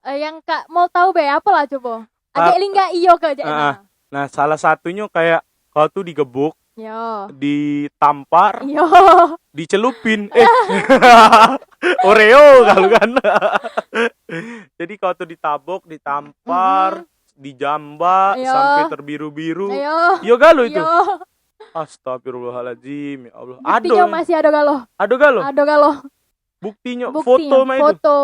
Yang Kak mau tahu be apa lah coba? Ka- Ada lingga iyo ke aja ah, nah. nah, salah satunya kayak kau tuh digebuk, Yo. ditampar, Yo. dicelupin. Oreo kalau kan. Jadi kau tuh ditabok, ditampar, Mm-mm. dijamba sampai Yo. terbiru-biru. Yo. Yo galo itu. Yo. Astagfirullahaladzim, ya Allah. Buktinya masih ada galo. Ado galo. Ada galo. Buktinya, Buktinya foto mah itu. foto.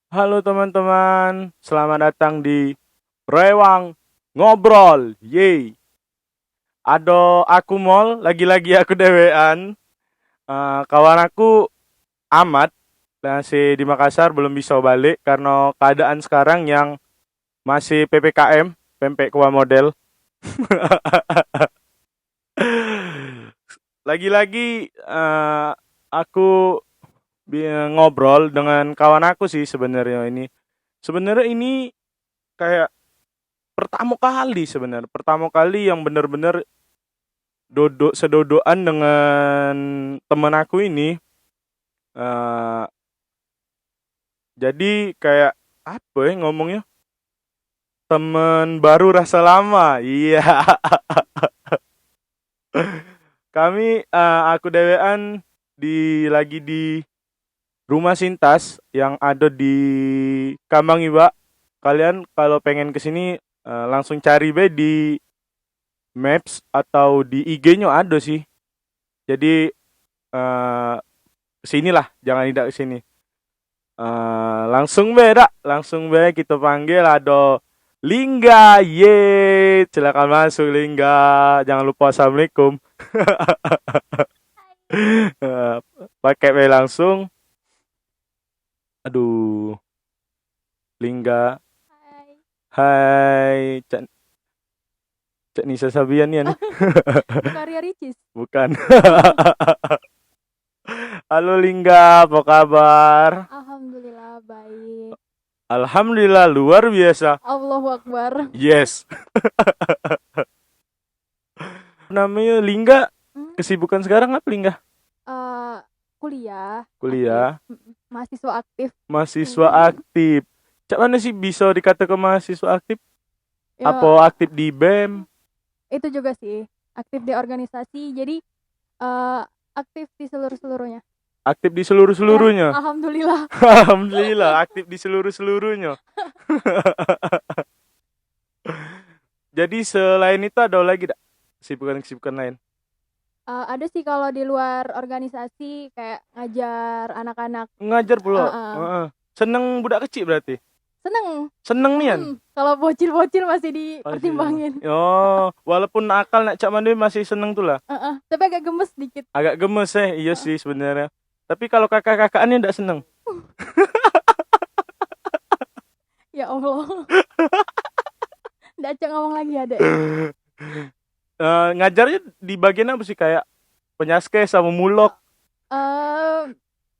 Halo teman-teman, selamat datang di Rewang Ngobrol. Yeay. Ado aku mall, lagi-lagi aku dewean. Kawan aku Amat masih di Makassar belum bisa balik karena keadaan sekarang yang masih PPKM, pempek kuah model. Lagi-lagi aku ngobrol dengan kawan aku sih sebenarnya ini. Sebenarnya ini kayak pertama kali yang benar-benar sedodoan dengan temen aku ini. Eh, jadi kayak apa ya ngomongnya, temen baru rasa lama. Iya. Kami aku dewean lagi di rumah Sintas yang ada di Kambang Iba. Kalian kalau pengen kesini langsung cari be di Maps atau di IG-nya ada sih. Jadi kesinilah, jangan tidak kesini. Langsung be kita panggil ada Lingga. Ye, silakan masuk Lingga. Jangan lupa assalamualaikum. Pakai be langsung. Aduh, Lingga. Hai. Hai, Cak Nisa Sabian ya nih. Karya Ricis. Bukan. Halo Lingga, apa kabar? Alhamdulillah baik. Alhamdulillah luar biasa. Allahu Akbar. Yes. Namanya Lingga, Hmm, kesibukan sekarang apa Lingga? eh, kuliah, aktif. Kuliah, Mahasiswa aktif. mahasiswa aktif. Cak mana sih bisa dikatakan mahasiswa aktif? Ya, Apa aktif di BEM? itu juga sih. Aktif di organisasi. Jadi eh, aktif di seluruhnya. Aktif di Ya, seluruh-seluruhnya. alhamdulillah. Alhamdulillah, aktif di seluruh-seluruhnya. Jadi selain itu ada lagi tak kesibukan-kesibukan lain? Ada sih kalau di luar organisasi kayak ngajar anak-anak. Ngajar pula. Uh-uh. Heeh. Seneng budak kecil berarti. Seneng. Seneng nian. Kalau bocil-bocil masih Masih. dipertimbangin. Oh, walaupun nakal nak Cak Mandi masih seneng tuh lah. Tapi agak gemes dikit. Agak gemes iya sih sebenarnya. Tapi kalau kakak-kakaknya enggak seneng. Ya Allah. Nggak Cak ngomong lagi ada. Ngajarnya di bagian apa sih, kayak penyaskes sama mulok?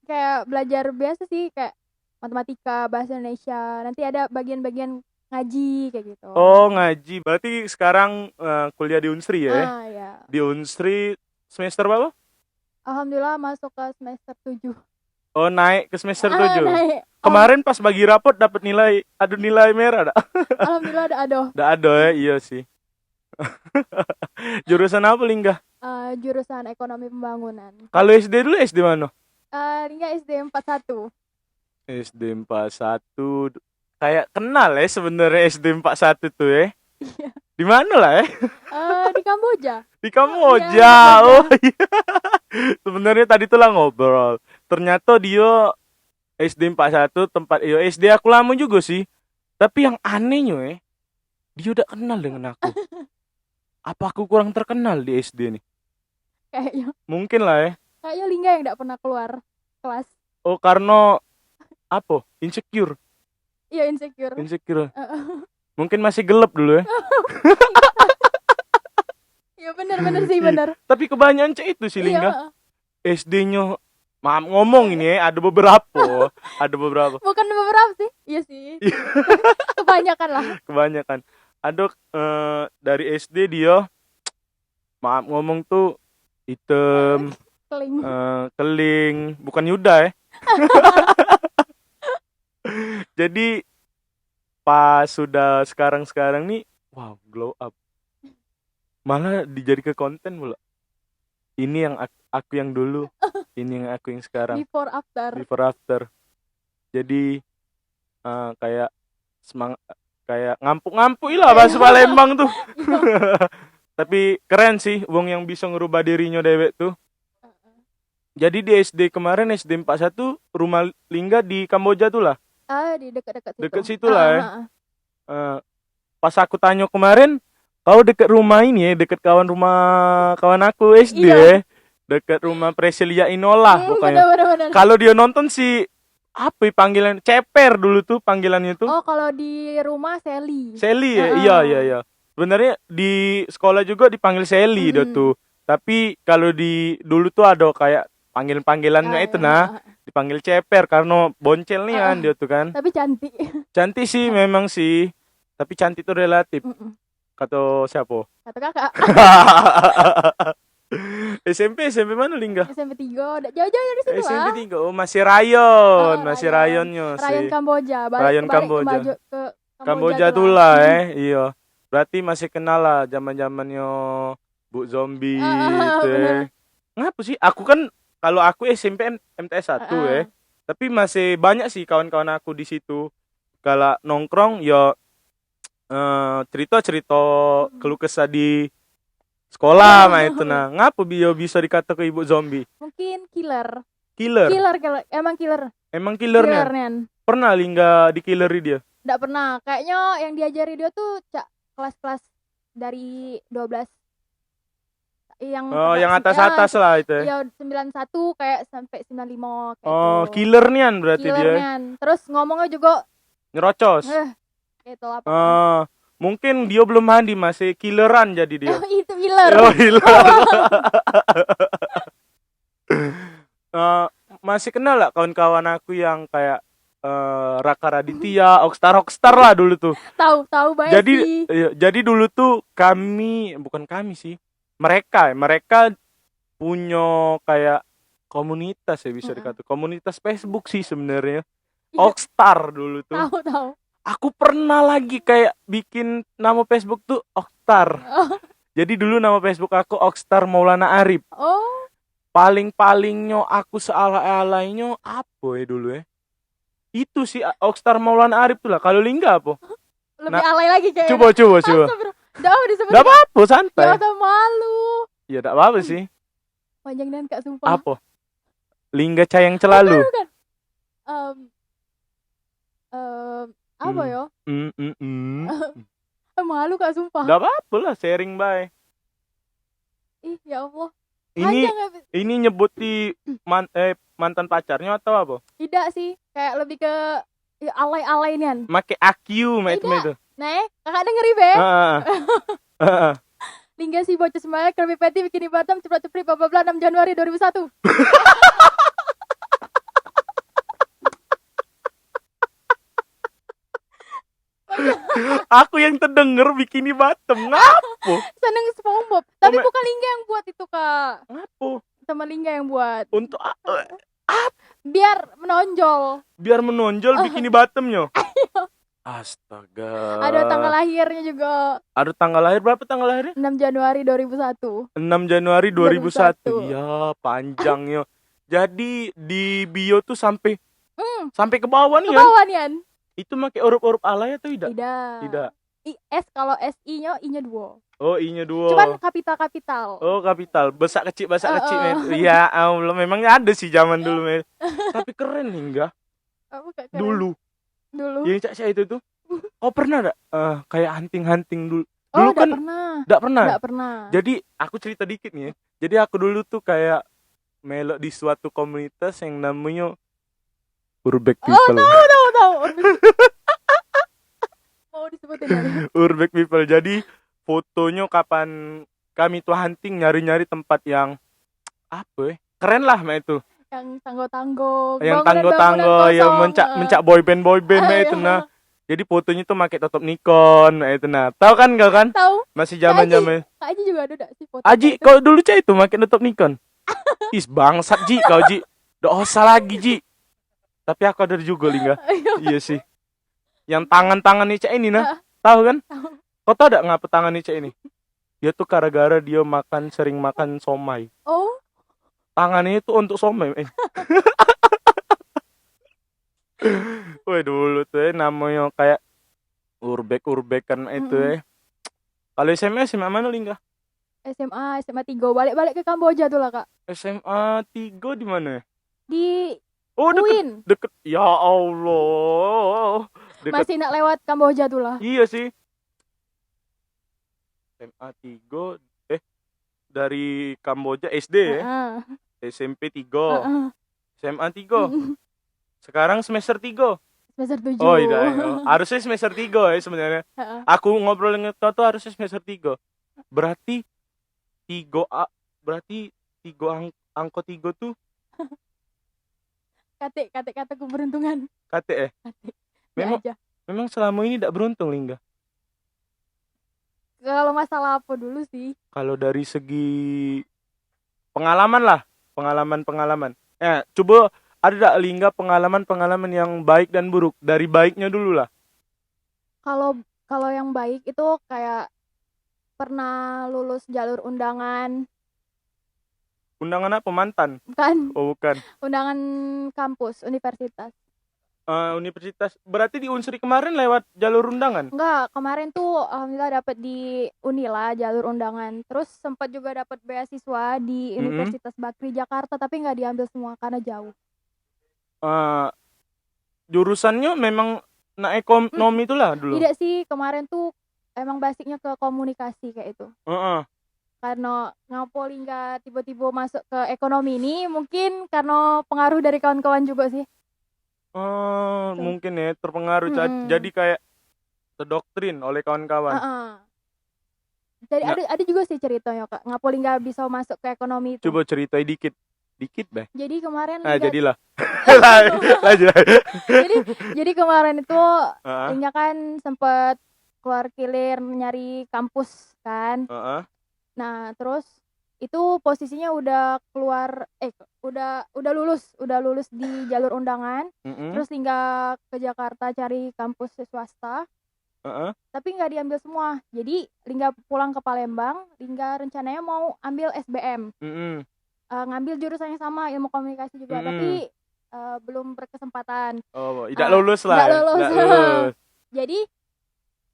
Kayak belajar biasa sih kayak matematika, bahasa Indonesia. Nanti ada bagian-bagian ngaji kayak gitu. Oh, ngaji. Berarti sekarang kuliah di Unsri ya? Ya. Di Unsri semester berapa? Alhamdulillah masuk ke semester 7. Oh, naik ke semester 7. Naik. Kemarin pas bagi rapot dapat ada nilai merah dah. Alhamdulillah ada. Dah ada ya, iya sih. Jurusan apa Lingga? Jurusan ekonomi pembangunan. Kalau SD dulu SD mana? Lingga SD 41. SD 41. Kayak kenal ya sebenarnya SD 41 tuh ya. Iya. Di mana lah ya? Di Kamboja. Di Kamboja. Iya, Oh iya. Sebenarnya tadi tuh lah ngobrol. Ternyata dia SD 41 tempat SD aku lama juga sih. Tapi yang anehnya dia udah kenal dengan aku. Apa aku kurang terkenal di SD nih? Kayaknya. Mungkin lah ya. Kayaknya Lingga yang enggak pernah keluar kelas. Oh, karena apa? Insecure. Iya, insecure. Mungkin masih gelap dulu ya. Iya benar sih benar. Tapi kebanyakan itu sih Lingga. Iya. SD-nya, maaf ngomong ini ya, ada beberapa. Bukan beberapa sih. Iya sih. Kebanyakan lah. Kebanyakan. Ada dari SD dia, maaf ngomong tuh hitam, Keling. Keling, bukan Yuda ya. Jadi pas sudah sekarang nih, wow, glow up. Malah dijadi ke konten mula. Ini yang aku yang dulu, ini yang aku yang sekarang. Before after. Jadi kayak semangat, kayak ngampu-ngampu lah bahasa Palembang tuh. Tapi keren sih wong yang bisa ngerubah dirinya dewek tuh. Jadi di SD kemarin, SD 41 rumah Lingga di Kamboja tuh lah. Di dekat-dekat situ. Deket situ lah ya. Pas aku tanya kemarin, kau deket rumah ini ya, deket rumah kawan aku SD ya. Deket rumah Preselia Inola pokoknya. Bener. Kalau dia nonton sih apa ya panggilan, Ceper dulu tuh panggilannya tuh. Oh, kalau di rumah Sally ya. Iya. Sebenarnya di sekolah juga dipanggil Sally dia tuh. Tapi kalau di dulu tuh ada kayak panggilannya itu dipanggil Ceper karena boncel nih kan dia tuh kan. Tapi cantik. Cantik sih memang sih. Tapi cantik itu relatif. Kata siapa? Kata kakak. SMP mana Lingga? SMP 3, udah jauh-jauh dari situ SMP lah. 3. Oh, masih rayon, rayonnya sih. Rayon Kamboja, Rayon Kamboja. Ke Kamboja tuh lah iya. Berarti masih kenal lah zaman-zamannya Bu Zombie gitu. Ngapa sih? Aku kan kalau aku SMP MTS 1 ya. Tapi masih banyak sih kawan-kawan aku di situ. Kalau nongkrong ya cerita-cerita keluh kesah di sekolah mah itu nah. Ngapa dia bisa dikata ke Ibu Zombie? Mungkin killer. Emang killer. Emang killernya. Pernah Lingga dikilleri dia? Nggak pernah. Kayaknya yang diajari dia tuh kelas-kelas dari 12 yang atas-atas lah itu. Ya 91 kayak sampai 95 kayak Oh, itu. killer nian berarti dia. Terus ngomongnya juga nyerocos. Gitu apa. Mungkin dia belum mandi masih killeran jadi dia. Itu killer. Masih kenal lah kawan-kawan aku yang kayak Raka Raditya, Rockstar lah dulu tuh. Tahu banget sih. Jadi dulu tuh bukan kami sih. Mereka punya kayak komunitas ya bisa dikata. Komunitas Facebook sih sebenarnya. Rockstar dulu tuh. Tahu. Aku pernah lagi kayak bikin nama Facebook tuh Okstar. Jadi dulu nama Facebook aku Okstar Maulana Arif. Oh. Paling-palingnya aku seala-alainya apa ya dulu ya? Itu sih Okstar Maulana Arif tuh lah. Kalau Lingga apa? Lebih alay lagi kayaknya. Coba. Nggak apa-apa, santai. Ya udah malu. Ya nggak apa-apa sih. Panjang dan Kak sumpah. Apa? Lingga Cayang Celalu. Bukan. Apa ya? Malu Kak sumpah. Nggak apa-apa lah, sharing bye. Ih, ya Allah. Ini nyebut di mantan pacarnya atau apa? Tidak sih, kayak lebih ke alay-alay nian. Make AQ itu. Nih, kakak dengeri be. Lingga si bocah semangat kerbi peti bikini Batam cepet-cepet bla bla bla 6 Januari 2001. Aku yang terdenger bikini Batam. Ngapo? Seneng SpongeBob. Tapi bukan Lingga yang buat itu, Kak. Ngapo? Sama Lingga yang buat. Untuk biar menonjol bikini Batamnya. Astaga. Ada tanggal lahirnya juga. Ada tanggal lahir, berapa tanggal lahirnya? 6 Januari 2001. 6 Januari 2001. Ya, panjangnya. Jadi di bio tuh sampai ke bawah nih. Ke bawah nih. Itu pakai huruf-huruf alay atau tidak? Tidak. Kalau I-nya 2. Oh, I-nya 2. Cuman kapital. Oh, kapital. Besar kecil. Ya Allah, memang ada sih zaman dulu, men. Tapi keren Hingga. Dulu. Yang saya itu tuh. Oh, pernah enggak kayak hunting dulu? Dulu kan enggak pernah. Jadi, aku cerita dikit nih ya. Jadi aku dulu tuh kayak melok di suatu komunitas yang namanya Urbek People. Oh, tahu. Mau disebutin lagi. Urbek People. Jadi fotonya kapan kami tuh hunting nyari-nyari tempat yang apa ya? Keren lah mah itu. Yang tanggo-tanggo. Yang tanggo-tanggo ya mencak boyband itu nah. Jadi fotonya tuh pakai tutup Nikon itu nah. Tahu kan enggak kan? Tahu. Masih zaman-zaman. Kak Aji juga ada enggak sih foto? Aji, kau dulu cah itu pakai tutup Nikon? Is bangsat Ji kau Ji. Dosa lagi Ji. Tapi aku ada juga Lingga. Iya sih. Yang tangan-tangan Ica ini nah. Tahu kan? Kau tahu gak ngapa tangan Ica ini? Dia tuh gara-gara dia sering makan somai. Oh, Tangannya itu untuk somai. Woi dulu tuh namanya kayak urbek-urbekan itu Kalau SMA mana Lingga? SMA 3 balik-balik ke Kamboja tuh lah Kak. SMA 3 di mana? Di Oh UIN. deket. Ya Allah. Deket. Masih nak lewat Kamboja tuh lah. Iya sih. SMA 3 dari Kamboja SD ya. SMP 3. SMA 3. Sekarang semester 3. Semester 7. Oh iya. Harusnya semester 3 ya sebenarnya. Aku ngobrol dengan kau tuh harusnya semester 3. Berarti 3 berarti 3 angka 3 tuh kata keberuntungan. Kate. Memang selama ini tidak beruntung Lingga. Kalau masalah apa dulu sih? Kalau dari segi pengalaman lah, pengalaman. Coba ada tak Lingga pengalaman yang baik dan buruk? Dari baiknya dulu lah. Kalau yang baik itu kayak pernah lulus jalur undangan. Undangan apa? Mantan? Bukan. Oh bukan. Undangan kampus, universitas. Universitas. Berarti di Unsri kemarin lewat jalur undangan? Enggak, kemarin tuh alhamdulillah dapat di Unila jalur undangan. Terus sempat juga dapat beasiswa di Universitas Bakri Jakarta, tapi nggak diambil semua karena jauh. Jurusannya memang ekonomi itulah dulu. Tidak sih, kemarin tuh emang basicnya ke komunikasi kayak itu. Karena ngapoli nggak tiba-tiba masuk ke ekonomi ini, mungkin karena pengaruh dari kawan-kawan juga sih. Mungkin ya terpengaruh. Jadi kayak terdoktrin oleh kawan-kawan. Jadi ada juga sih ceritanya Kak, ngapoli nggak bisa masuk ke ekonomi itu. Coba ceritain dikit Beh. Jadi kemarin jadilah. jadi kemarin itu Lingga kan sempet keluar kilir nyari kampus kan. Nah terus itu posisinya udah keluar udah lulus di jalur undangan. Terus Lingga ke Jakarta cari kampus swasta. Tapi nggak diambil semua. Jadi Lingga pulang ke Palembang. Lingga rencananya mau ambil SBM. Ngambil jurusan yang sama, ilmu komunikasi juga, tapi belum berkesempatan. Tidak lulus lah. Tidak lulus.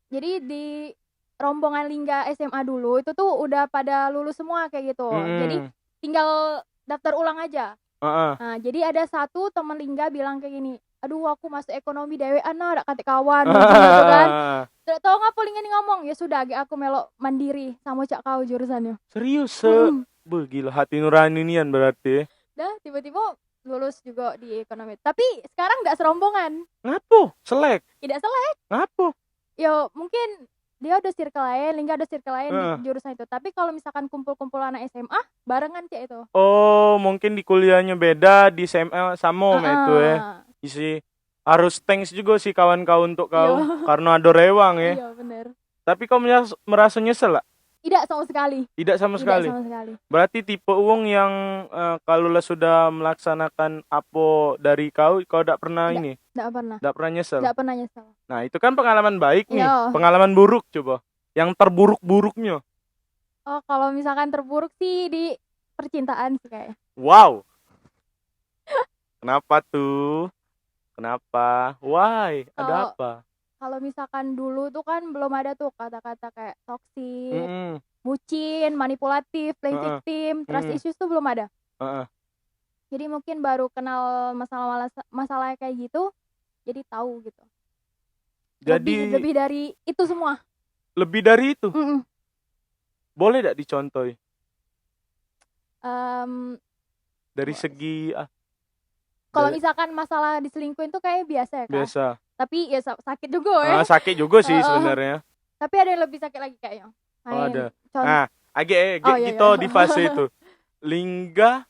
Jadi di rombongan Lingga SMA dulu itu tuh udah pada lulus semua kayak gitu. Jadi tinggal daftar ulang aja. Nah, jadi ada satu teman Lingga bilang kayak gini, aduh aku masuk ekonomi dewean ada kata kawan gitu kan. Tidak tahu ngapa Lingga nih ngomong, ya sudah aku melok mandiri sama cak kau jurusannya. Serius gila hati nurani nian berarti. Dah tiba-tiba lulus juga di ekonomi. Tapi sekarang nggak serombongan. Ngapo? Selek? Tidak selek. Ngapo? Ya mungkin dia ada circle lain, Lingga ada circle lain di jurusan itu. Tapi kalau misalkan kumpul-kumpul anak SMA, barengan cek itu. Oh, mungkin di kuliahnya beda, di SMA sama itu ya. Isi harus thanks juga sih kawan-kawan untuk kau karena ada rewang ya. Iya benar. Tapi kau merasa nyesel lah? Tidak sama sekali. Tidak sama sekali. Berarti tipe uang yang kalau lah sudah melaksanakan apa dari kau tidak pernah ini? Tidak pernah. Tidak pernah nyesel. Tidak pernah nyesel. Nah itu kan pengalaman baik nih. Pengalaman buruk coba. Yang terburuk-buruknya. Oh kalau misalkan terburuk sih di percintaan sih kayak. Wow. Kenapa tuh? Kenapa? Why? Ada apa? Kalau misalkan dulu tuh kan belum ada tuh kata-kata kayak toksik, bucin, manipulatif, playing victim, trust issues tuh belum ada. Jadi mungkin baru kenal masalah kayak gitu, jadi tahu gitu. Jadi lebih dari itu semua. Lebih dari itu? Boleh gak dicontoh? Dari segi kalau misalkan masalah diselingkuhin tuh kayak biasa ya kan? Biasa. Tapi ya sakit juga ya. Sakit juga sih sebenarnya. Tapi ada yang lebih sakit lagi kayaknya. Ada. Nah, gitu di fase itu. Lingga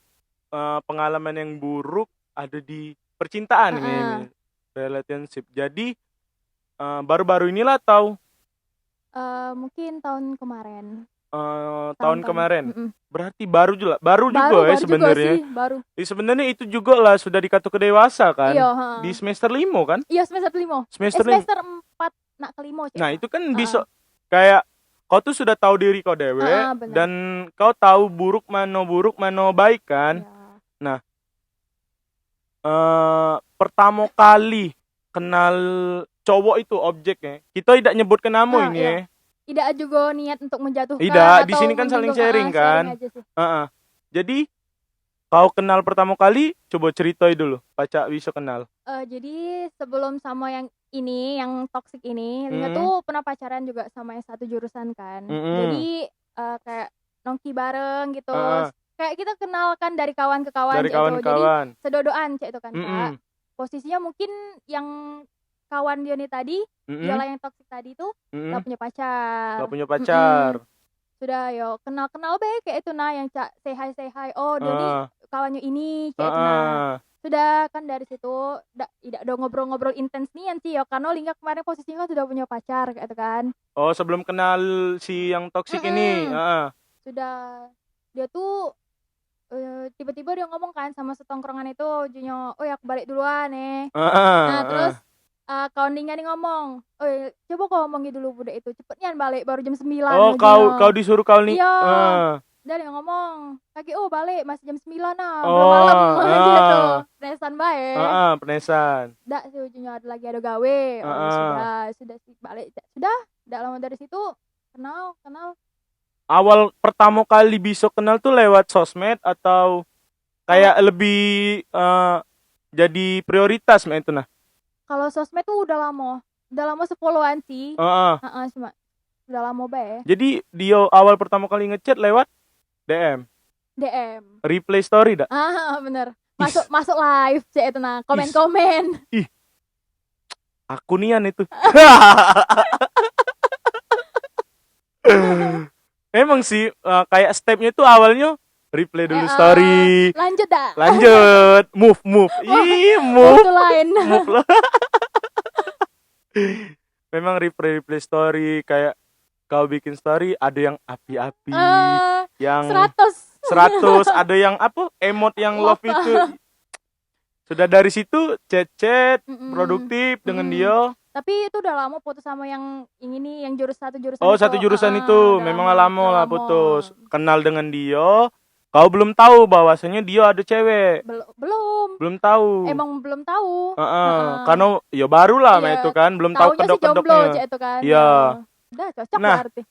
pengalaman yang buruk ada di percintaan ini, relationship. Jadi baru-baru inilah tahu. Mungkin tahun kemarin. tahun kemarin. Mm-mm. Berarti baru juga ya sebenarnya. Baru. Sebenarnya itu juga lah sudah dikategori dewasa kan. Iya, Di semester 5 kan? Iya, semester 5. Semester 4 nak kelima. Nah, itu kan bisa kayak kau tuh sudah tahu diri kau dewe dan kau tahu buruk mana baik kan. Ya. Nah, pertama kali kenal cowok itu objeknya. Kita tidak nyebutkan nama ini ya. Tidak juga niat untuk menjatuhkan. Tidak, di sini kan saling sharing kan. Jadi kau kenal pertama kali, coba ceritain dulu. Pacar bisa kenal. Jadi sebelum sama yang ini, yang toxic ini, Linga tuh pernah pacaran juga sama yang satu jurusan kan. Jadi kayak nongki bareng gitu. Kayak kita kenal kan dari kawan ke kawan. Dari kawan-kawan. Jadi sedodoan cek itu kan Kak. Posisinya mungkin yang kawan dia nih tadi, dialah yang toxic tadi tuh gak punya pacar. Sudah yo kenal baik kayak itu yang cak say hi. Oh dia nih kawannya ini kayak itu Sudah kan dari situ tidak ada ngobrol-ngobrol intens nih sih ya karena Lingga kemarin posisinya kan sudah punya pacar kayak itu kan. Oh sebelum kenal si yang toxic ini. Sudah dia tuh tiba-tiba dia ngomong kan sama setongkrongan itu Junyo, oh ya aku balik duluan terus kawan Lingga nih ngomong, coba kau ngomongin dulu budak itu cepetnya balik baru jam 9. Oh kau disuruh kau nih. Iya. Dia ngomong kaki balik masih jam 9 belum malam gitu. Penesan baik. Penesan. Dak sih ujungnya ada gawe. Sudah sih balik. Sudah lama dari situ kenal. Awal pertama kali bisa kenal tuh lewat sosmed atau kayak lebih jadi prioritas itu Kalau sosmed tuh udah lama sepuluhan sih. Cuma udah lama bae. Jadi dia awal pertama kali ngechat lewat DM. Replay story dak? Bener. Masuk live cek itu komen. Ih. Aku nian itu. Emang sih kayak stepnya itu awalnya replay dulu story. Lanjut. Move. Ih, move. Move lah. Memang replay story kayak kau bikin story ada yang api-api, yang 100, ada yang emot yang love itu. Sudah dari situ chat produktif dengan dia. Tapi itu udah lama putus sama yang ini yang satu jurusan. Oh, satu jurusan itu memang lama lah putus. Kenal dengan dia, kau belum tahu bahwasanya dia ada cewek. Belum tahu. Emang belum tahu. Karena ya baru lah itu kan, belum tahu kedok-kedoknya. Iya. Udah cocok berarti.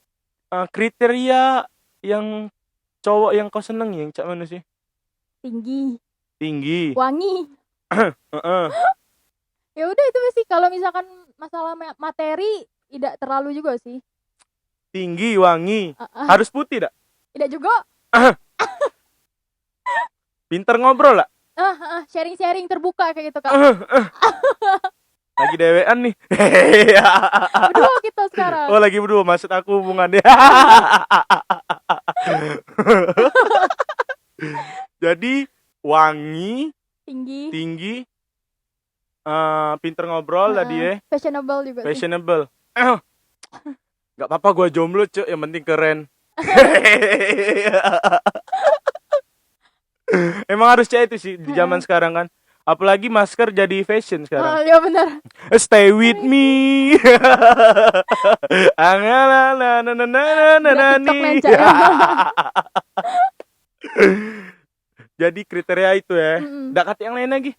Kriteria yang cowok yang kau seneng yang cak mana sih? Tinggi. Wangi. Ya udah itu sih kalau misalkan masalah materi tidak terlalu juga sih. Tinggi, wangi. Harus putih tak? Tidak juga. Pinter ngobrol lah. Sharing terbuka kayak gitu Kak. Lagi dewean nih. Berdua kita sekarang. Oh lagi berdua, maksud aku hubungannya. Jadi wangi, tinggi, pinter ngobrol tadi ya. Fashionable juga. Gak apa-apa gue jomblo cuy, yang penting keren. Emang harus itu sih di zaman sekarang kan. Apalagi masker jadi fashion sekarang. Iya benar. Stay with me. Jadi kriteria itu ya. Nggak kata yang lain lagi?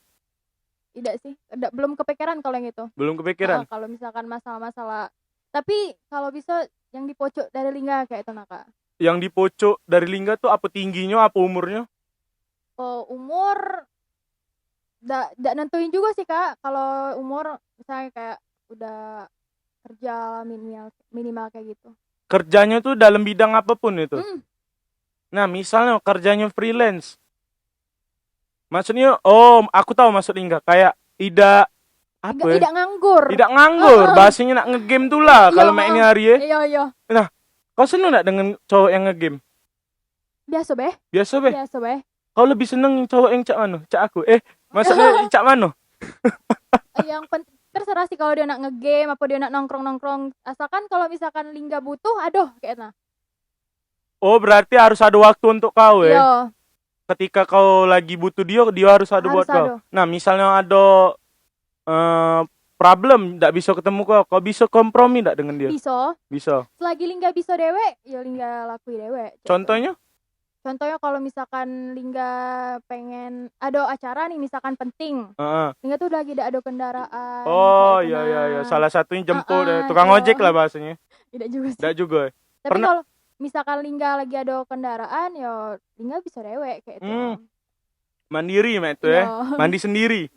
Tidak sih. Belum kepikiran kalau yang itu. Belum kepikiran. Kalau misalkan masalah-masalah. Tapi kalau bisa yang dipocok dari Lingga kayak itu Kak. Yang dipocok dari Lingga tuh apa tingginya, apa umurnya? Umur nggak nentuin juga sih Kak. Kalau umur misalnya kayak udah kerja minimal kayak gitu. Kerjanya tuh dalam bidang apapun itu. Nah misalnya kerjanya freelance. Maksudnya aku tahu maksud Lingga kayak tidak nganggur. Tidak nganggur. Bahasanya nak ngegame tuh lah kalau mainnya hari ya. Iya. Nah kau seneng nggak dengan cowok yang ngegame? Biasa beh. Kau lebih seneng cowok yang cak mano? Cak aku. Maksudnya cak mano? Yang penting terserah sih kalau dia nak ngegame apa dia nak nongkrong. Asalkan kalau misalkan Lingga butuh, aduh kayak Oh, berarti harus ada waktu untuk kau ya? Iya. Ketika kau lagi butuh dia harus ada buat kau. Nah, misalnya ada problem, nggak bisa ketemu kau bisa kompromi nggak dengan dia? Bisa. Selagi Lingga bisa dewek, ya Lingga lakui dewek. Contohnya? Contohnya kalau misalkan Lingga pengen ada acara nih, misalkan penting. Lingga tuh lagi ada kendaraan. Oh, iya. Salah satunya jemput tukang ojek lah bahasanya. Tidak juga sih. Tidak juga. Tapi kalau misalkan Lingga lagi ada kendaraan, ya Lingga bisa dewek kayak itu. Mandiri itu ya. Mandi sendiri.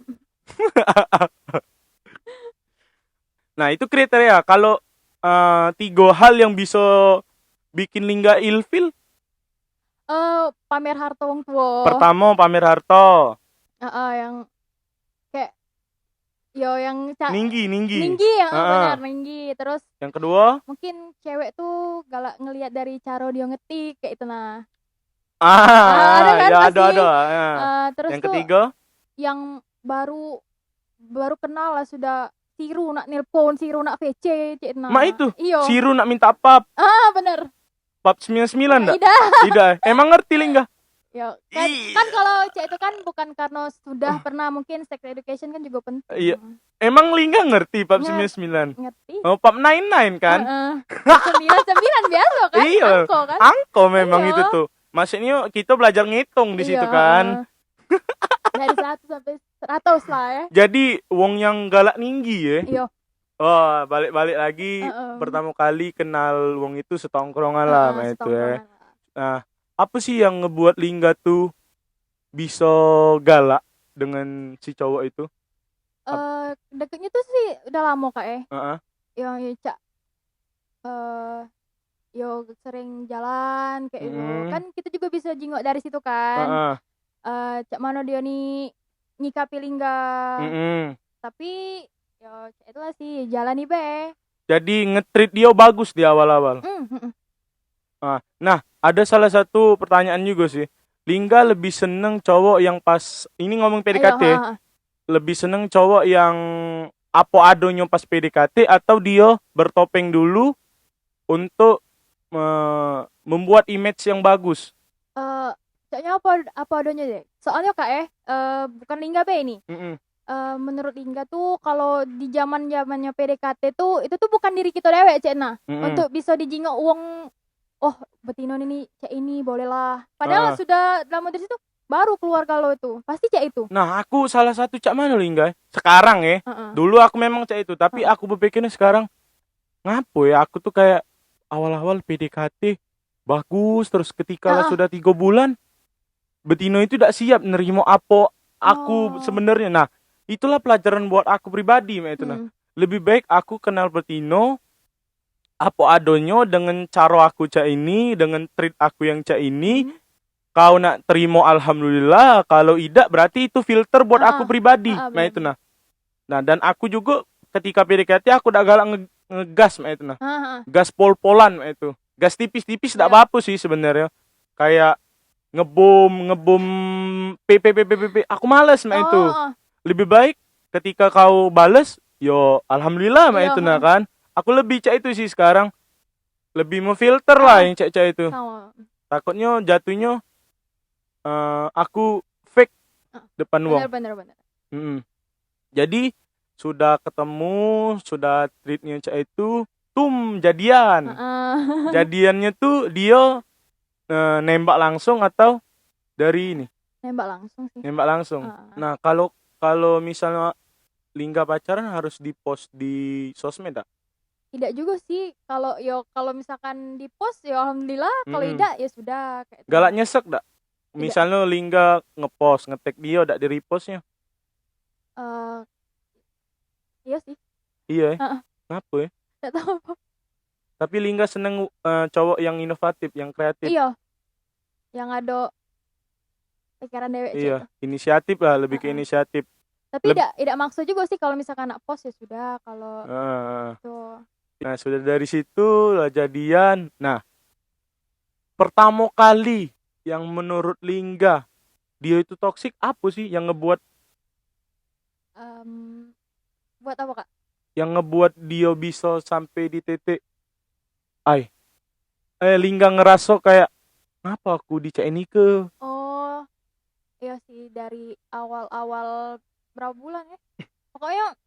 Nah, itu kriteria. Kalau 3 hal yang bisa bikin Lingga ilfil. Pamer harta wong tua. Pertama, pamer harta. Yang kayak yang Ninggi ya, benar, ninggi. Terus yang kedua, mungkin cewek tuh galak ngelihat dari cara dia ngetik kayak itu nah. Ada kan, ya, pasti. Ada. Terus yang ketiga, yang baru kenal lah sudah siru nak nelpon, siru nak VC cik nah. itu. Iyo. Siru nak minta pap. Bener. Pap 99 enggak? Tidak. Emang ngerti Lingga? Ya, kan kalau cek itu kan bukan karena sudah pernah, mungkin sex education kan juga penting. Iya. Emang Lingga ngerti pap 99? Ngerti. Oh, pap 99 kan? 99 biasa kan? Iya. Angko kan? Angko memang itu tuh. Maksudnya kita belajar ngitung di situ kan. Dari 1 sampai 100 lah ya. Jadi wong yang galak ninggi ya. Iya. Oh, balik lagi pertama kali kenal wong itu setongkrongan lah itu ya. Nah, apa sih yang ngebuat Lingga tuh bisa galak dengan si cowok itu? Deketnya tuh sih udah lama Kak ya. Yang sering jalan kayak gitu. Kan kita juga bisa jingok dari situ kan. Cak mana dia nih nyikapi Lingga. Tapi itulah sih jalani be. Jadi nge-treat dia bagus di awal-awal. Nah, ada salah satu pertanyaan juga sih. Lingga lebih seneng cowok yang pas ini ngomong PDKT. Lebih seneng cowok yang apa adonyo pas PDKT atau dia bertopeng dulu untuk membuat image yang bagus. Kayaknya apa adanya deh. Soalnya Kak bukan Lingga be ini. Menurut Lingga tuh kalau di zamannya PDKT tuh itu tuh bukan diri kita dewek cek nah. Untuk bisa dijingok uang, oh betina ini cek ini boleh lah. Padahal sudah dalam dari situ baru keluar kalau itu pasti cek itu. Nah, aku salah satu cak mana Lingga sekarang ya. Dulu aku memang cak itu, tapi aku berpikirnya sekarang ngapo ya, aku tuh kayak awal-awal PDKT bagus, terus ketika sudah 3 bulan betina itu tidak siap nerima apa aku sebenarnya. Nah, itulah pelajaran buat aku pribadi itu nah. Lebih baik aku kenal betina apa adonyo dengan cara aku cak ini, dengan treat aku yang cak ini. Kau nak terima alhamdulillah, kalau tidak berarti itu filter buat aku pribadi. Nah itu nah. Nah, dan aku juga ketika PDKT aku udah galak ngegas itu nah. Gas pol-polan itu. Gas tipis-tipis tidak apa-apa sih sebenarnya. Kayak ngebom PP aku males itu. Lebih baik ketika kau bales, yo alhamdulillah itu nah kan. Aku lebih cak itu sih sekarang. Lebih memfilter lah yang cak itu. Takutnya jatuhnya aku fake depan wong. Bener. Jadi sudah ketemu, sudah treatnya cak itu, jadian. Jadiannya tuh dia nembak langsung atau dari ini? Nembak langsung sih. Nembak langsung. Nah, kalau misalnya Lingga pacaran harus di-post di sosmed tak? Tidak juga sih. Kalau misalkan di-post ya alhamdulillah, kalau tidak ya sudah kayak galak nyesek tak? Misalnya Lingga ngepost, nge-tag dia udah di repostnya. Iya sih. Iya. Kenapa ya? Tidak tahu apa. Tapi Lingga seneng cowok yang inovatif, yang kreatif. Iya. Yang ada pikiran dewek. Iya, inisiatif lah, lebih ke inisiatif. Tapi tidak maksud juga sih kalau misalkan nak post ya sudah kalau itu. Nah, sudah dari situ lah jadian. Nah, pertama kali yang menurut Lingga dia itu toksik apa sih yang ngebuat buat apa Kak? Yang ngebuat dia bisa sampai di titik Lingga ngerasa kayak Kenapa aku di CNI ke? Oh, iya sih dari awal-awal berapa bulan ya? Pokoknya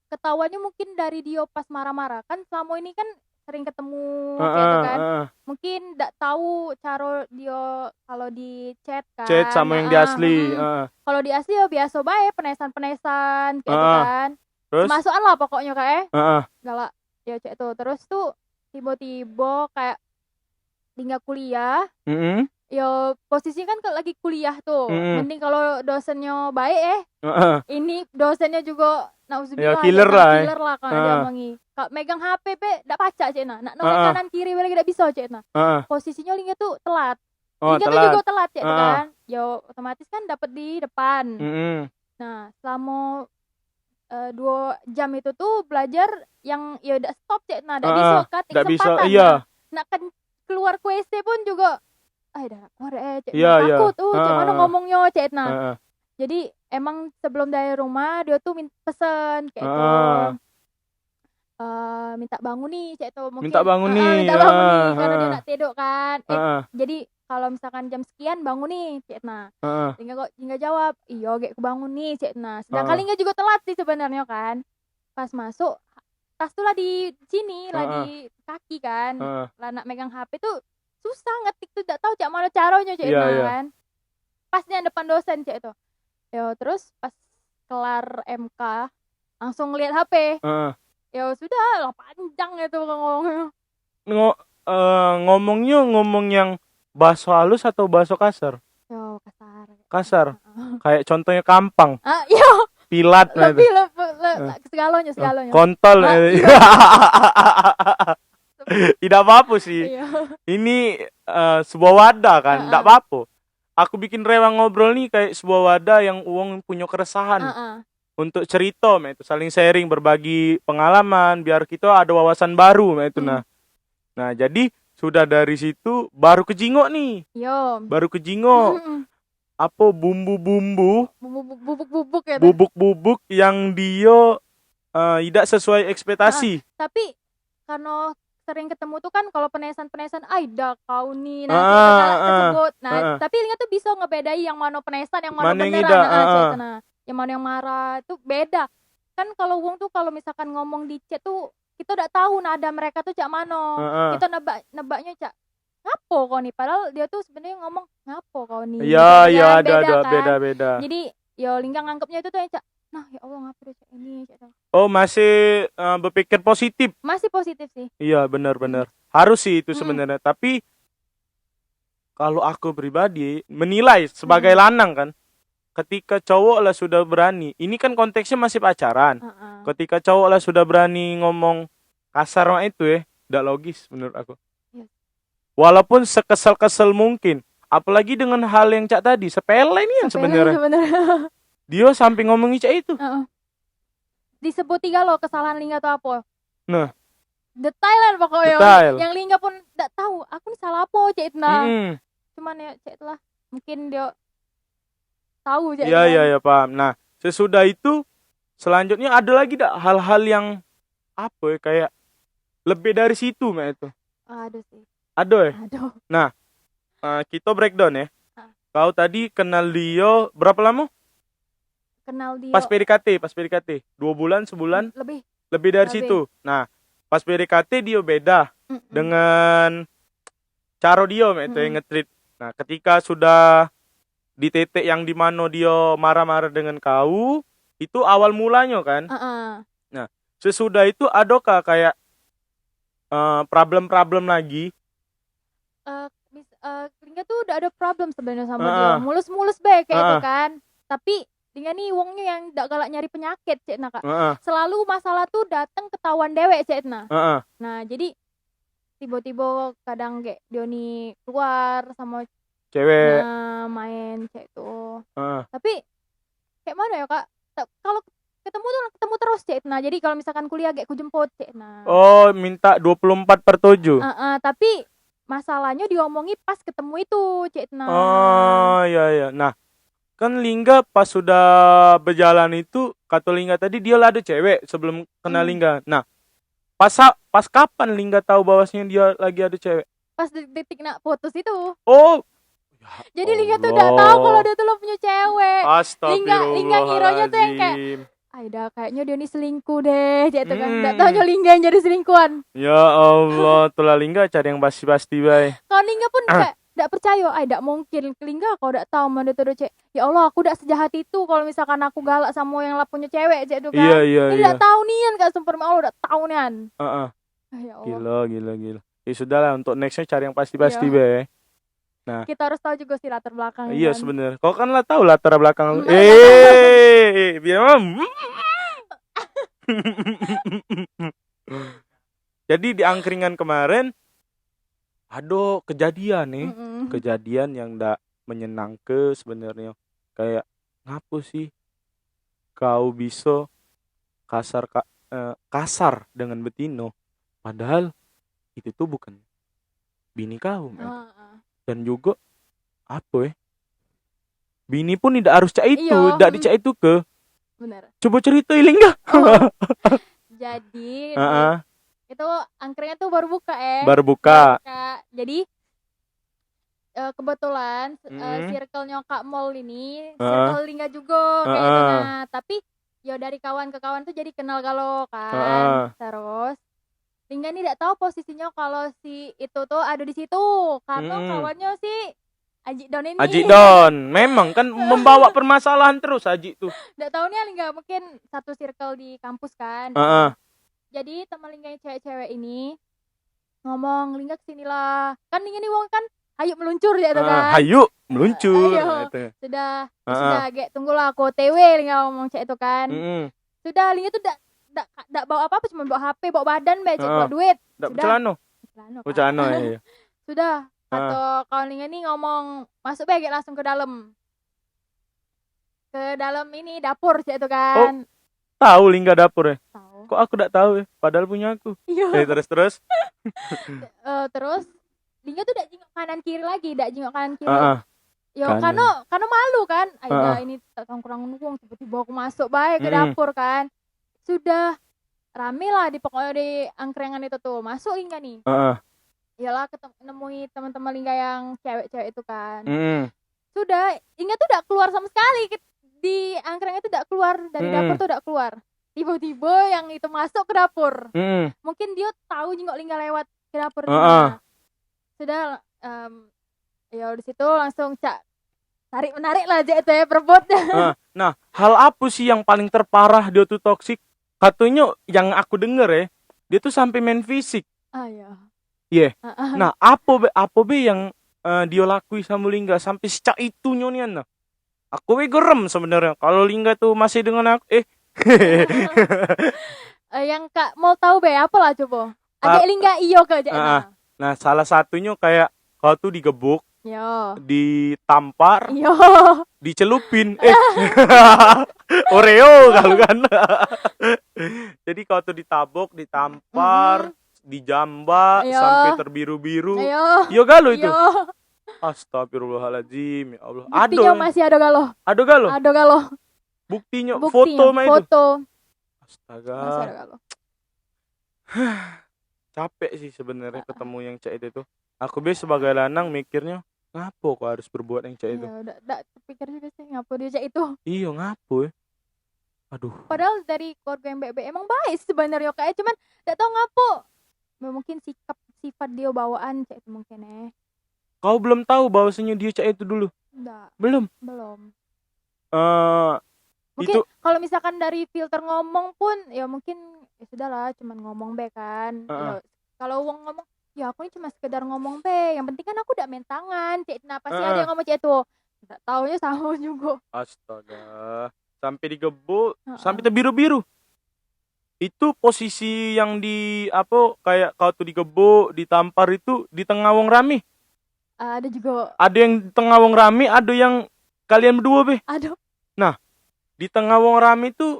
ketahuannya mungkin dari dia pas marah-marah kan selama ini kan sering ketemu kayak itu kan. Mungkin nggak tahu cara dia kalau di chat Chat kan. sama yang di asli. Kalau di asli ya biasa baik penesan-penesan kayak itu kan. Terus? Semasukan lah pokoknya kayak. Heeh. Galak ya cek tuh. Terus tuh tiba-tiba kayak tinggal kuliah. Ya posisinya kan lagi kuliah tuh. Mending kalau dosennya baik ini dosennya juga nauzubillah killer lah. Killer lah kalau dia omongi. Kak megang HP ndak baca cek nak noleh kanan kiri lagi ndak bisa cek nah. Posisinya Lingga tuh telat. Lingga tuh juga telat cek kan. Ya otomatis kan dapat di depan. Nah, selama 2 jam itu tuh belajar yang ya udah stop cek nah ndak bisa kan kesempatan. Iya. Nak kan keluar ke WC pun juga dah keluar cek takut cek mana ngomongnya cek nah. Jadi emang sebelum dari rumah dia tuh pesen kayak itu minta bangun nih cek tuh mungkin minta bangun nih karena dia nak tidur kan jadi kalau misalkan jam sekian bangun nih cek nah tinggal jawab iya kayak kebangun nih cek nah sedangkan Lingga juga telat sih sebenarnya kan pas masuk tas tuh lah di sini lah di kaki kan lah nak megang HP tuh susah ngetik tuh tidak tahu cak mana caranya cek kan pas di depan dosen cek tuh ya terus pas kelar MK langsung lihat HP ya sudah lah panjang itu ngomongnya ngomong yang bahasa halus atau bahasa kasar? Yo kasar kayak contohnya kampang iya pilat lebih segalanya kontol tidak apa-apa sih ini sebuah wadah kan tidak apa-apa aku bikin Rewang Ngobrol nih kayak sebuah wadah yang uang punya keresahan untuk cerita itu saling sharing berbagi pengalaman biar kita ada wawasan baru itu nah jadi sudah dari situ baru ke jingok nih baru ke jingok apa bumbu-bumbu bubuk-bubuk yang dia tidak sesuai ekspektasi tapi karena sering ketemu tuh kan kalau penesan-penesan dah kau nih nanti tersebut tapi Lingga tuh bisa ngebedai yang mana penesan yang mana beneran yang mana yang marah itu beda kan kalau wong tuh kalau misalkan ngomong di chat tuh kita udah tahu nada mereka tuh cak mano kita nebaknya cak ngapo kau nih padahal dia tuh sebenarnya ngomong ngapo kau nih iya ada beda jadi ya Lingga nganggapnya itu tuh yang cak nah ya Allah ngapo dia cak ini cak masih berpikir positif masih positif sih iya benar harus sih itu sebenarnya tapi kalau aku pribadi menilai sebagai lanang kan ketika cowok lah sudah berani ini kan konteksnya masih pacaran ketika cowok lah sudah berani ngomong kasar itu tidak logis menurut aku walaupun sekesal-kesal mungkin apalagi dengan hal yang cak tadi sepele ini yang sebenarnya dia sampai ngomongin cak itu disebut 3 loh kesalahan Lingga tuh apa nah detail pokoknya yang Lingga pun tidak tahu aku nih salah apa cak itu cuman ya cak itulah mungkin dia tahu cak iya paham nah sesudah itu selanjutnya ada lagi hal-hal yang apa kayak lebih dari situ itu ada sih ada nah kita breakdown kau tadi kenal dia berapa lama kenal dia pas PDKT 2 bulan sebulan lebih dari situ nah pas PDKT dia beda dengan cara dia itu yang nge-treat nah ketika sudah di titik yang dimana dia marah-marah dengan kau itu awal mulanya kan nah sesudah itu adakah kayak problem lagi Lingga tuh udah ada problem sebenarnya sama dia mulus-mulus kayak itu kan tapi Lingga nih wongnya yang gak galak nyari penyakit cek nah kak selalu masalah tuh datang ketahuan dewek cek nah nah jadi tiba-tiba kadang kayak dia nih keluar sama cewek main cek tuh tapi kayak mana ya kak kalau ketemu terus cek nah jadi kalau misalkan kuliah kayak ku jemput cek nah minta 24/7 tapi masalahnya diomongi pas ketemu itu cek nah iya nah kan Lingga pas sudah berjalan itu kata Lingga tadi dia lah ada cewek sebelum kenal Lingga nah pas kapan Lingga tahu bahwasanya dia lagi ada cewek pas detik nak putus itu. Oh. Jadi Lingga tuh udah tahu kalau dia tuh punya cewek. Lingga ngironya tuh yang kayak Aida kayaknya dia nih selingkuh deh, gitu kan. Nggak taunya Lingga yang jadi selingkuhan. Ya Allah, tulah Lingga cari yang pasti-pasti bay. Kalau Lingga pun kayak nggak percaya, tidak mungkin. Lingga kalau nggak tahu mana tuh cewek. Ya Allah, aku udah sejahat itu kalau misalkan aku galak sama yang lah punya cewek, gitu kan. Iya. Ini nggak tahu nian kan, sumpah Allah udah tahu nian. Ya Allah. Gila. Ya sudahlah, untuk nextnya cari yang pasti-pasti bay. Nah, kita harus tahu juga sih latar belakang. Iya kan? sebenarnya. Kau kan lah tahu latar belakang. Biar Jadi di angkringan kemarin ada kejadian nih, kejadian yang ndak menyenangkan sebenarnya. Kayak ngapa sih kau bisa kasar dengan betino, padahal itu tuh bukan bini kau, men. Dan juga apa bini pun tidak harus cak itu, tidak dicak itu ke. Bener. Coba cerita Lingga. Jadi itu angkringan tuh baru buka Baru buka. Jadi kebetulan circle-nya Kak Mall ini circle Lingga juga kayak gitu. Nah, tapi ya dari kawan ke kawan tuh jadi kenal galau kan. Terus Lingga nih tidak tahu posisinya kalau si itu tuh ada di situ karena kawannya si Aji Don ini. Aji Don, memang kan membawa permasalahan terus Aji tuh. Tidak tahu nih Lingga mungkin satu circle di kampus kan. Jadi teman Lingga yang cewek-cewek ini ngomong, Lingga kesinilah. Kan Lingga nih wong kan hayu meluncur ya kan. Hayu meluncur. Gitu. Sudah gek tunggulah aku OTW Lingga ngomong cek itu kan. Sudah Lingga tuh ndak bawa apa-apa, cuma bawa HP, bawa badan, bawa duit. Ndak celana. Celana ya. Sudah. Atau kawan Lingga nih ngomong, masuk bae langsung ke dalam. Ke dalam ini dapur cek itu kan. Tahu Lingga dapur ya? Tahu. Kok aku ndak tahu ya? Padahal punya aku. Iya. Terus. Terus Lingga tuh ndak jingok kanan kiri lagi, Yo karena malu kan. Aida ini tak kurang nuwung, tiba-tiba aku masuk bae ke dapur kan. Sudah rame lah pokoknya di angkringan itu tuh. Masuk Lingga nih. Iyalah nemui teman-teman Lingga yang cewek-cewek itu kan. Sudah Lingga tuh udah keluar sama sekali di angkringan itu, udah keluar dari dapur tuh, udah keluar. Tiba-tiba yang itu masuk ke dapur. Mungkin dia tahu jengok Lingga lewat ke dapur. Sudah ya di situ langsung tarik menarik lah aja itu ya perebut. Nah, hal apa sih yang paling terparah dia tuh toksik? Katanya yang aku denger ya, dia tuh sampai main fisik. Iya. Nah, apa be yang dia lakui sama Lingga sampai secak itu nyonian nah. Aku gerem sebenarnya kalau Lingga tuh masih dengan aku. Yang Kak mau tahu be apa lah coba. Adik Lingga iyo ke aja. Nah, salah satunya kayak kau tuh digebuk. Yo. Ditampar. Yo. Dicelupin. Oreo kalau kan. Jadi kau tuh ditabok, ditampar, dijamba sampai terbiru-biru. Yo galo itu. Astagfirullahaladzim, ya Allah. Buktinya masih ada galo. Ada galo. Buktinya foto mah itu. Astaga. Masih ada galo. Capek sih sebenarnya ketemu yang cek itu. Aku sebagai lanang mikirnya, ngapo kok harus berbuat yang cek itu? Iya, udah pikir juga sih ngapo dia cek itu. Iya, ngapo ya? Aduh. Padahal dari keluarga yang baik emang baik sebenarnya kayak, cuman enggak tahu ngapo. Mungkin sifat dia bawaan cek itu mungkin. Kau belum tahu bahwasanya dia cek itu dulu? Enggak. Belum. Mungkin itu kalau misalkan dari filter ngomong pun ya mungkin ya sudahlah, cuman ngomong be kan. Ya, kalau wong ngomong, ya aku ini cuma sekedar ngomong be, yang penting kan aku udah main tangan. Cek kenapa sih ada yang ngomong cek itu? Enggak taunya sama juga. Astaga. Sampai digebuk, sampai terbiru-biru. Itu posisi yang kayak kau tuh digebuk, ditampar itu di tengah wong rame. Ada juga. Ada yang di tengah wong rame, ada yang kalian berdua be. Aduh. Nah, di tengah wong rame itu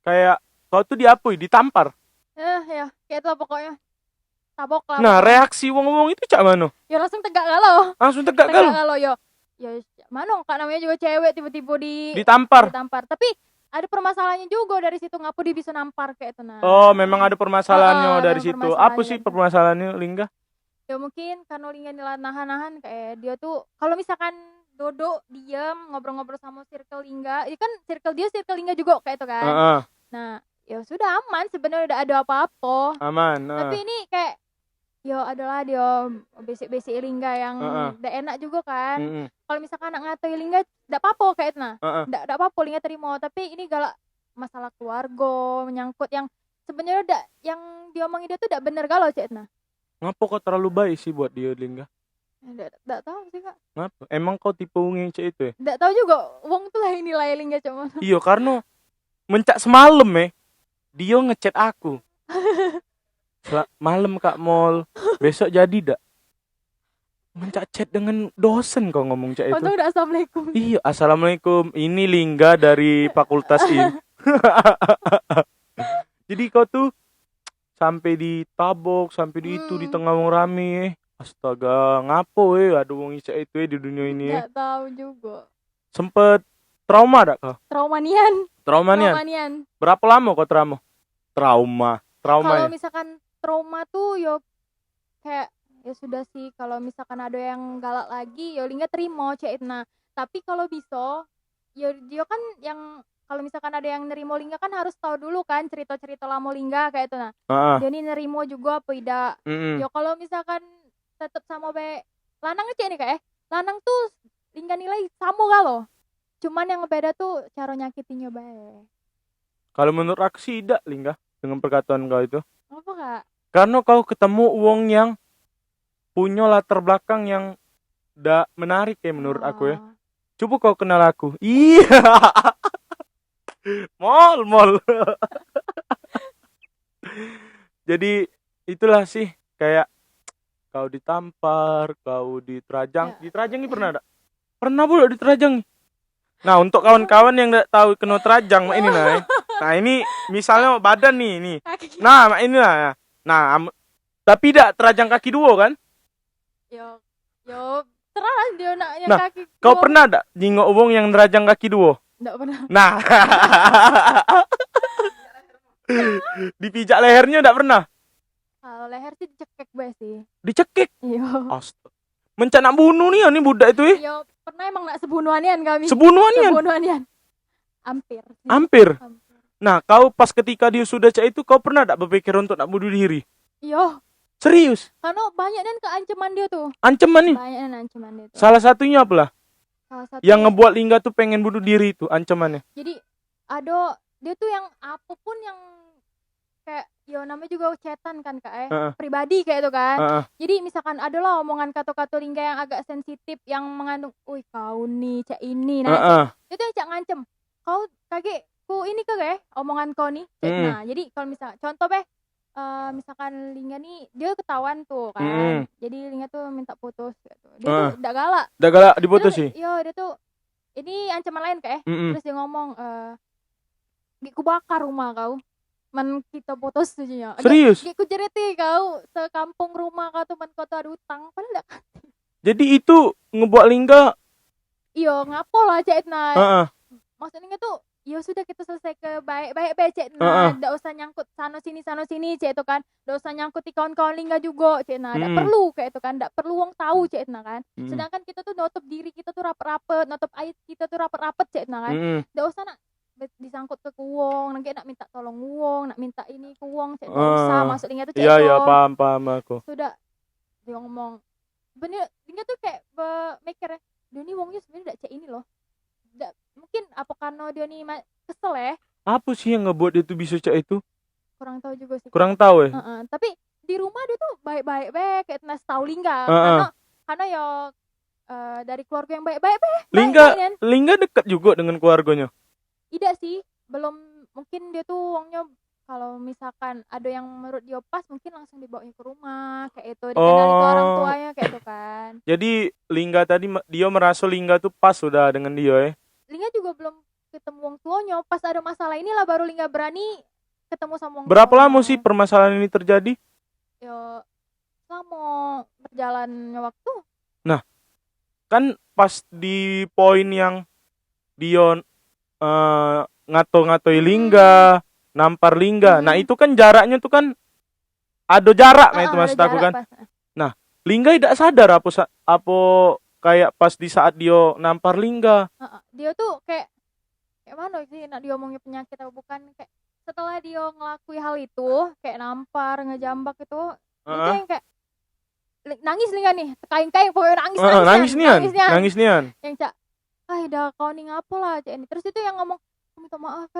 kayak kau tuh ditampar. Ya, kayak itu pokoknya. Tabok lah. Nah, reaksi wong-wong itu cak mano? Ya langsung tegak galau. Tegak galau yo. Ya mana kak namanya juga cewek tiba-tiba ditampar. Tapi ada permasalahannya juga dari situ, ngapu dia bisa nampar kayak itu nah. Oh, memang ada permasalahannya dari memang situ. Apa sih dari situ. permasalahannya, Lingga? Ya mungkin karena Lingga nahan-nahan kayak dia tuh kalau misalkan duduk diam ngobrol-ngobrol sama circle Lingga, itu kan circle dia circle Lingga juga kayak itu kan. Nah, ya sudah aman sebenarnya, udah ada apa-apa. Aman. Tapi ini kayak yo adalah dia basic-basic Lingga yang udah enak juga kan. Kalau misalkan anak ngatai Lingga enggak apa-apa kayak itu nah. Enggak apa-apa Lingga terima, tapi ini galak masalah keluarga, menyangkut yang sebenarnya udah yang diomongin dia tuh udah bener galau cek nah. Ngapa kau terlalu baik sih buat dia, Lingga? Enggak tahu sih Kak. Ngapa? Emang kau tipe wong cek itu ya? Enggak tahu juga, wong tuh lah yang nilai Lingga cuma. Iya, karena mencak semalam dia ngechat aku. Malam Kak Mol, besok jadi dak? Mencak chat dengan dosen kau ngomong cak itu. Untung udah assalamualaikum. Iya, assalamualaikum. Ini Lingga dari Fakultas IM. Jadi kau tuh sampai ditabok, sampai di itu di tengah wong rame. Astaga, ngapo ada wong cak itu di dunia ini. Enggak tahu juga. Sempet trauma dak kau? Traumanian. Berapa lama kau trauma? Kalau misalkan trauma tuh yo kayak ya sudah sih, kalau misalkan ada yang galak lagi yo Lingga terima cek nah. Tapi kalau bisa yo dia kan yang kalau misalkan ada yang nerimo Lingga kan harus tahu dulu kan cerita-cerita lama Lingga kayak itu nah. Dia ini nerimo juga apa tidak. Yo kalau misalkan tetap sama be lanang cek nih kayak lanang tuh Lingga nilai sama galo. Cuman yang beda tuh cara nyakitinya bae. Kalau menurut aku sih tidak Lingga dengan perkataan kau itu. Apa Kak? Karena kau ketemu wong yang punya latar belakang yang ndak menarik menurut aku ya. Coba kau kenal aku. Iya. Mol. Jadi itulah sih kayak kau ditampar, kau diterajang. Diterajang pernah enggak? Pernah pula diterajang. Nah, untuk kawan-kawan yang enggak tahu kena terajang ini Nah, ini misalnya badan nih. Nah, inilah. Nah, tapi tidak terajang kaki dua kan? Yo, terah dia nak yang kaki dua. Kau pernah enggak jingok wong yang terajang kaki dua? Enggak pernah. Nah. Dipijak lehernya enggak pernah? Kalau leher sih dicekek bae sih. Dicekik? Iya. Astaga. Mencak nak bunuh nih budak itu Iya, pernah emang nak sebunuhanian kami. Sebunuhanian? Hampir. Nah, kau pas ketika dia sudah cak itu, kau pernah enggak berpikir untuk nak bunuh diri? Iya. Serius? Karena banyak kan keancaman dia tuh. Ancaman nih? Banyak ancaman dia tuh. Salah satunya apalah? Yang ngebuat Lingga tuh pengen bunuh diri itu ancamannya. Jadi ada dia tuh yang apapun yang kayak yo namanya juga chatan kan Kak pribadi kayak itu kan. Jadi misalkan adalah omongan kata-kata Lingga yang agak sensitif yang mengandung, "Wih, kau nih cak ini." Nah, itu yang cak ngancem. Kau kaget ku ini kagak omongan kau nih. Nah, jadi kalau misal contoh misalkan Lingga nih dia ketahuan tuh kan. Jadi Lingga tuh minta putus gitu. Dia tuh enggak galak. Enggak galak diputus sih. Iya, dia tuh ini ancaman lain terus dia ngomong ku bakar rumah kau. Man kita putus tuh nya. Serius? Ku jereti kau sekampung rumah kau tuh man kau tuh ada utang padahal enggak. Jadi itu ngebuat Lingga iya ngapo lah cetna. Maksudnya Lingga tuh ya sudah kita selesai ke baik-baik cetna. Enggak usah nyangkut sana sini cek itu kan. Enggak usah nyangkut di kawan-kawan Lingga juga cetna. Enggak perlu kayak itu kan. Enggak perlu wong tahu cetna kan. Sedangkan kita tuh nutup diri kita tuh rapet-rapet, nutup aib kita tuh rapet-rapet cetna kan. Enggak usah nak disangkut ke wong, nanti nak minta tolong wong, nak minta ini ke wong, cek usah masuk Lingga tuh cek. Iya, paham aku. Sudah dia ngomong. Bener Lingga tuh kayak mikir dia nih wongnya sebenarnya enggak cek ini loh. Enggak, mungkin apa karena dia nih kesel Apa sih yang ngebuat dia tuh bisa cek itu? Kurang tahu juga sih. Kurang tahu tapi di rumah dia tuh baik-baik kayak nas tahu Lingga. Karena ya dari keluarga yang baik-baik Lingga dekat juga dengan keluarganya. Tidak sih, belum, mungkin dia tuh wongnya kalau misalkan ada yang menurut dia pas mungkin langsung dibawanya ke rumah kayak itu, dikenali ke orang tuanya kayak itu kan. Jadi Lingga tadi dia merasa Lingga tuh pas sudah dengan dia Lingga juga belum ketemu wong tuanya, pas ada masalah inilah baru Lingga berani ketemu sama wong. Berapa lama sih permasalahan ini terjadi? Ya selama berjalannya waktu. Nah, kan pas di poin yang dia ngato-ngatoi lingga, nampar lingga. Nah, itu kan jaraknya tuh kan ada jarak itu maksud aku kan. Nah, lingga tidak sadar apa kayak pas di saat dia nampar lingga. Dia tuh kayak mana sih nak diomongin penyakit atau bukan, kayak setelah dia ngelakui hal itu kayak nampar ngejambak itu itu yang kayak nangis nih kan nih kain-kain pokoknya nangis nian yang cak dah kau nih ngapo lah cak ini, terus itu yang ngomong aku minta maaf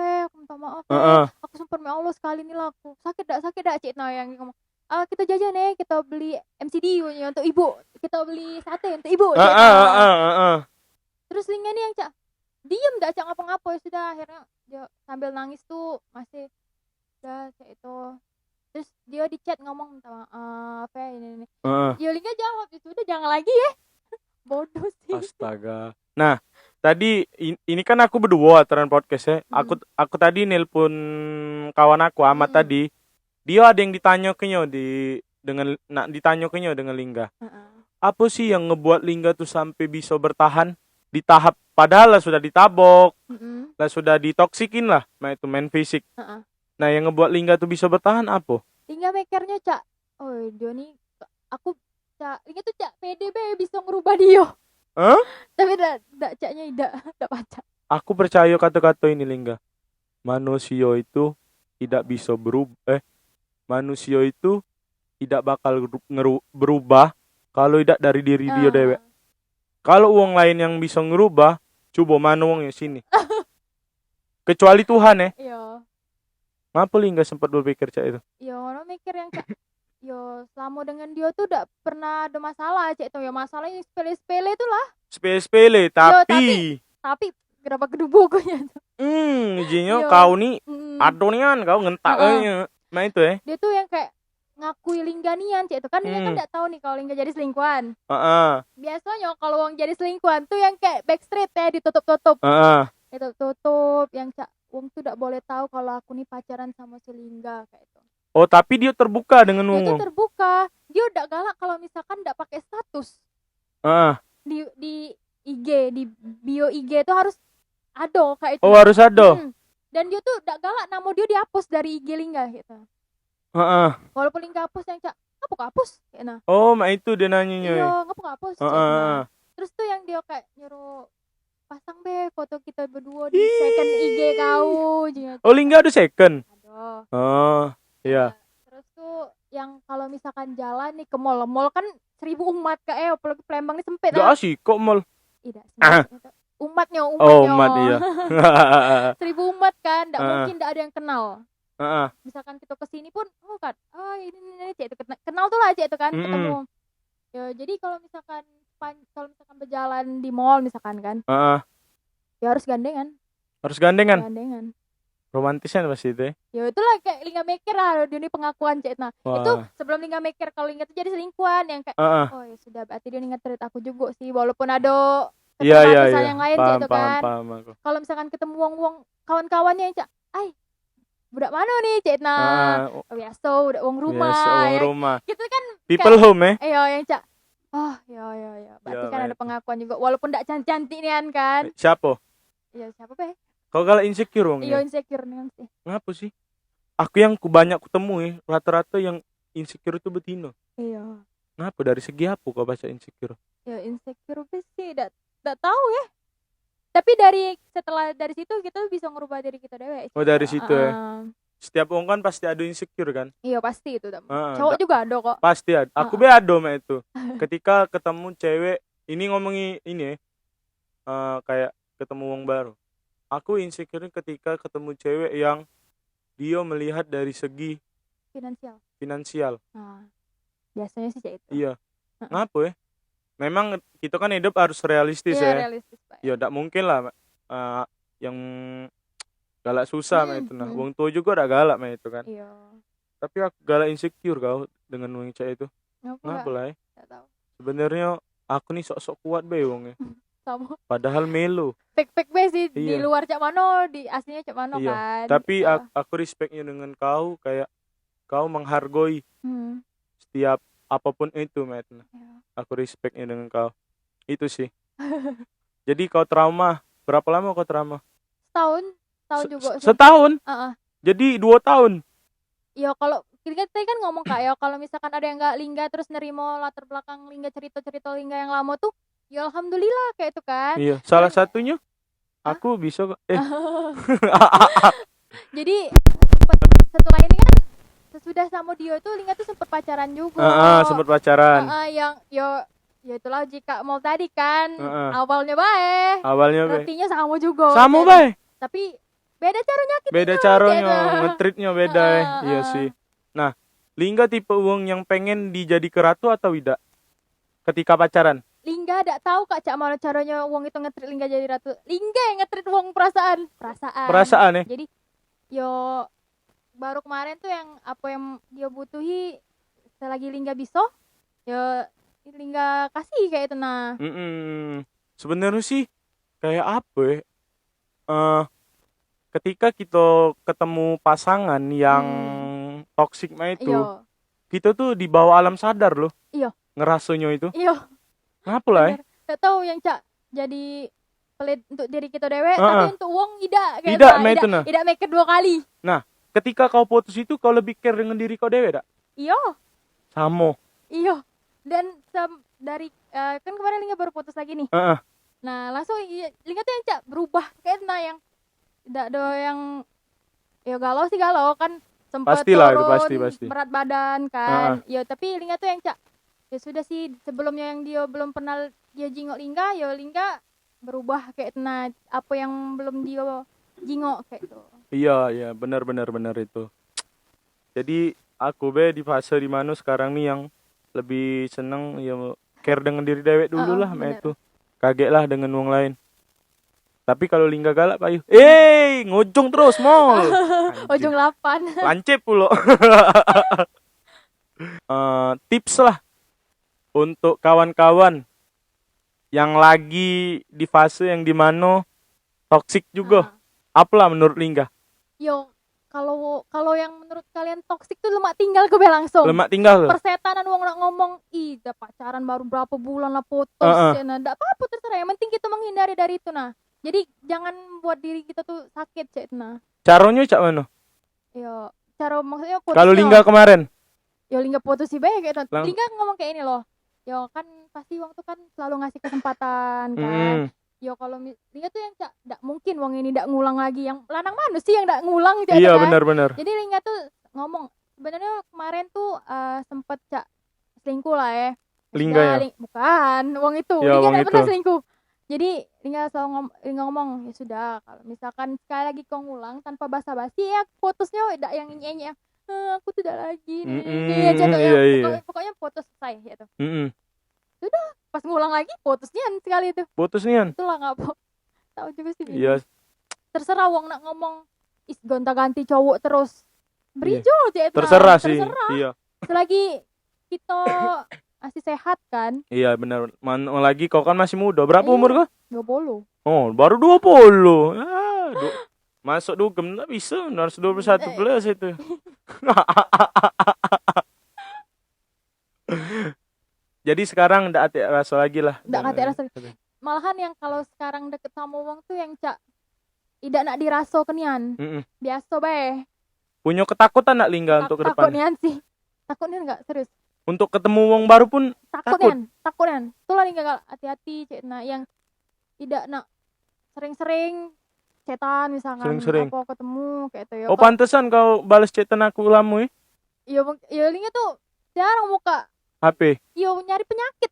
aku sumpah ya Allah sekali nih lah aku sakit dak cik nah yang ngomong kita jajan kita beli MCD untuk ibu, kita beli sate untuk ibu terus Lingga nih yang cak diem dak cak ngapa-ngapa, ya sudah akhirnya dia sambil nangis tuh masih dah cak itu, terus dia di chat ngomong minta maaf ini Lingga jawab itu udah jangan lagi ya. Bodoh sih. Astaga. Nah, tadi ini kan aku berdua aturan podcast ya. Aku tadi nelpon kawan aku Ahmad tadi. Dia ada yang ditanya dengan Lingga. Apa sih yang ngebuat Lingga tuh sampai bisa bertahan di tahap padahal lah sudah ditabok, lah sudah ditoksikin lah, itu main fisik. Nah, yang ngebuat Lingga tuh bisa bertahan apa? Lingga mikirnya cak, oh dia nih aku cak, Lingga tuh cak PDB bisa ngerubah dia. Tapi dak caknya dak baca. Aku percaya kata-kata ini Lingga. Manusia itu tidak bisa berubah. Manusia itu tidak bakal berubah kalau tidak dari diri dia dewek. Kalau uang lain yang bisa ngerubah, coba mana uangnya sini. Kecuali Tuhan ya. Iya. Ngapa Lingga sempat berpikir cak itu? Iya, orang mikir yang cak selama dengan dia tuh tidak pernah ada masalah cak itu ya, masalahnya sepele-sepele itu lah. Sepele-sepele tapi kenapa kedubukunya tuh? Jinyo kau nih adonian kau ngentaknya. Nah itu ya. Dia tuh yang kayak ngakui Lingganian cak itu kan dia kan enggak tahu nih kalau Lingga jadi selingkuhan. Biasanya kalau wong jadi selingkuhan tuh yang kayak backstreet ya ditutup-tutup. Ditutup yang cak wong tuh enggak boleh tahu kalau aku nih pacaran sama si Lingga kayak itu. Oh, tapi dia terbuka dengan wong. Dia tuh terbuka. Dia udah galak kalau misalkan enggak pakai status. Di IG, di bio IG tuh harus ada kayak itu. Oh, harus ada. Dan dia tuh enggak galak nama dia dihapus dari IG Lingga gitu. Walaupun Lingga hapus yang cak, ngapa hapus? Nah. Oh, itu dia nanyanya. Iya, ngapa hapus? Terus tuh yang dia kayak nyuruh pasang foto kita berdua di second IG kau. Oh, Lingga ada second? Ada. Oh, iya. Terus tuh yang kalau misalkan jalan nih ke mall kan 1.000 umat kayak apalagi Palembang ini sempit. Gak asik kok mall. Tidak umatnya. Oh, umat iya. 1.000 umat kan, enggak mungkin enggak ada yang kenal. Misalkan kita kesini pun kan ini cek itu kenal tuh lah cek itu kan ketemu ya, jadi kalau misalkan berjalan di mall misalkan kan ya harus gandengan romantisnya pasti itu ya itulah kayak Lingga mikir lah dia ini pengakuan cek itu sebelum Lingga mikir kalau Lingga tuh jadi selingkuhan yang kayak oh ya sudah berarti dia nge-treat aku juga sih walaupun ada keterbatasan yang lain cek itu kan kalau misalkan ketemu wong kawan-kawannya yang cek budak mana nih cek biasa udah uang rumah gitu kan people kayak, home yang cak ya berarti kan ada pengakuan juga walaupun ndak cantik nian kan siapa kau kalau insecure wong insecure nian sih ngapa sih aku yang banyak ketemu rata-rata yang insecure itu betina ngapa dari segi apa kau baca insecure insecure sih ndak tahu ya. Tapi setelah dari situ kita bisa ngerubah diri kita dewek. Oh, dari situ ya. Setiap orang kan pasti ada insecure kan? Iya, pasti itu. Cowok juga ada kok. Pasti ada. Aku be ada itu. Ketika ketemu cewek, ini ngomongin ini kayak ketemu orang baru. Aku insecure ketika ketemu cewek yang dia melihat dari segi finansial. Biasanya sih kayak itu. Iya. Ngapa ya? Memang kita kan hidup harus realistis ya. Realistis, Pak. Ya tidak mungkin lah yang galak susah itu nah. Wong tua juga udah galak itu kan. Iya. Tapi aku galak insecure kau dengan wong cewek itu. Ngapa lah? Sebenarnya aku nih sok-sok kuat be wongnya. Sama. Padahal melo. Fake be sih di luar cak mano, di aslinya cak mano kan. Tapi aku respectnya dengan kau kayak kau menghargai setiap apapun itu aku respectnya dengan kau itu sih. Jadi kau trauma berapa lama kau trauma? Setahun. Setahun juga sih. Setahun? Heeh. Jadi 2 tahun? Yo kalau kita tadi kan ngomong Kak ya, kalau misalkan ada yang nggak Lingga terus nerimo latar belakang Lingga, cerita-cerita Lingga yang lama tuh, ya alhamdulillah kayak itu kan. Iya, salah satunya aku bisa kok. Jadi setelah ini kan sesudah sama dia tuh Lingga tuh sempet pacaran juga. Sempet pacaran. Yang ya itulah jika mau tadi kan awalnya baik. Artinya sama juga. Sama baik. Tapi beda caranya kita. Beda caranya, nge-treatnya beda iya sih. Nah, Lingga tipe uang yang pengen dijadi keratu atau tidak? Ketika pacaran? Lingga tidak tahu Kak Cak mana caranya uang itu nge-treat Lingga jadi ratu. Lingga yang nge-treat uang perasaan. Perasaan ya? Jadi yo baru kemarin tuh yang apa yang dia butuhi selagi Lingga bisa ya Lingga kasih kayak itu nah. Sebenarnya sih kayak apa ya? Ketika kita ketemu pasangan yang toksik itu, kita tuh di bawah alam sadar loh. Iya. Ngerasanya itu. Iya. Ngapa lah? Gak tahu yang Cak jadi pelit untuk diri kita dewe, tapi untuk uang tidak make kedua kali. Nah, ketika kau putus itu kau lebih care dengan diri kau dewe tak? Iya. Sama. Iya. Dan dari kan kemarin Lingga baru putus lagi nih. Nah, langsung Lingga tuh yang Cak berubah kayak yang tidak ada yang ya galau kan sempat turun pasti. Berat badan kan. Ya tapi Lingga tuh yang Cak ya sudah sih sebelumnya yang dia belum pernah dia jingok Lingga, ya Lingga berubah kayak apa yang belum dia jingok kayak itu. Iya benar itu. Jadi aku di fase di mana sekarang nih yang lebih seneng ya care dengan diri dewek dulu lah itu. Kaget lah dengan wong lain. Tapi kalau Lingga galak payu, ngojong terus mall. Ojong 8. Lancip pula. Tips lah untuk kawan-kawan yang lagi di fase yang dimana toksik juga. Apalah menurut Lingga? Yo, kalau yang menurut kalian toksik tuh lemak tinggal ke langsung. Lemak tinggal. Persetanan wong nak ngomong, udah pacaran baru berapa bulan lah putus. Ndak apa-apa terserah. Yang penting kita menghindari dari itu nah. Jadi jangan buat diri kita tuh sakit cek nah. Caranya cak mana? Yo, cara maksudnya putus. Kalau Lingga kemarin? Yo Lingga putus sih baik kayak gitu. Lingga ngomong kayak ini loh. Yo kan pasti wong tuh kan selalu ngasih kesempatan kan. Yo kalau Lingga tuh yang cak ndak mungkin wong ini ndak ngulang lagi. Yang lanang mana sih yang ndak ngulang cak. Iya kan? benar. Jadi Lingga tuh ngomong sebenarnya kemarin tuh sempet cak selingkuh lah ya. Lingga ya? Bukan, wong itu. Ya, Lingga ndak pernah selingkuh. Jadi Lingga selalu ngomong ya sudah kalau misalkan sekali lagi kau ngulang tanpa basa-basi ya putusnya tidak yang nyanyi aku tidak lagi nih pokoknya putus selesai gitu. Sudah pas ngulang lagi putusnya sekali itu. Putusnya? Itulah nggak apa tahu juga sih. Iya. Terserah wong nak ngomong gonta-ganti cowok terus berijo aja itu. Terserah sih. Iya. Selagi kita masih sehat kan? Iya benar. Lagi kau kan masih muda. Berapa umur kau? 20. Oh, baru 20. Masuk dugem tak bisa. Harus 21 plus itu. Jadi sekarang ndak ada rasa lagi lah. Ndak ada rasa. Malahan yang kalau sekarang deket sama wong tuh yang cak tidak nak diraso kenian. Biasa bae. Punya ketakutan nak Lingga untuk ke depan? Takut nian sih. Takut nian enggak serius. Untuk ketemu wong baru pun takut nian. Itulah Lingga hati-hati cek nah yang tidak nak sering-sering chatan misalkan apa ketemu kayak itu ya. Oh pantesan kau balas chatan aku lamu Iya Lingga tuh jarang buka HP. Iya nyari penyakit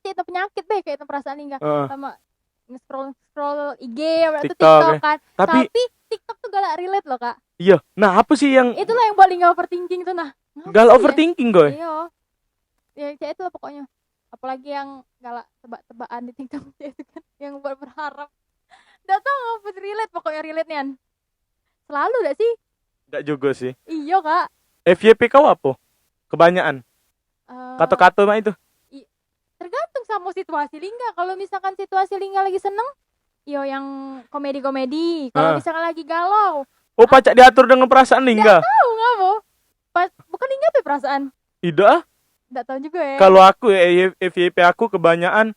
deh kayak itu perasaan Lingga. Sama nge-scroll IG atau TikTok kan. Tapi TikTok tuh galak relate loh Kak. Iya. Nah apa sih yang itulah yang buat Lingga overthinking tuh nah. Galak overthinking gue. Iya. Ya kayak itu lah pokoknya. Apalagi yang galak tebak-tebakan di TikTok itu kan yang buat berharap. Nggak tahu apa relate pokoknya relate nian. Selalu dah sih? Nggak juga sih. Iya Kak. FYP kau apa? Kebanyakan. Kata-kata mah itu. Tergantung sama situasi Lingga. Kalau misalkan situasi Lingga lagi seneng, yo yang komedi-komedi. Kalau misalkan lagi galau. Oh pacak diatur dengan perasaan Lingga? Nggak tahu ngapa. Bukan Lingga tuh perasaan. Tidak. Nggak tahu juga ya. Kalau aku FYP aku kebanyakan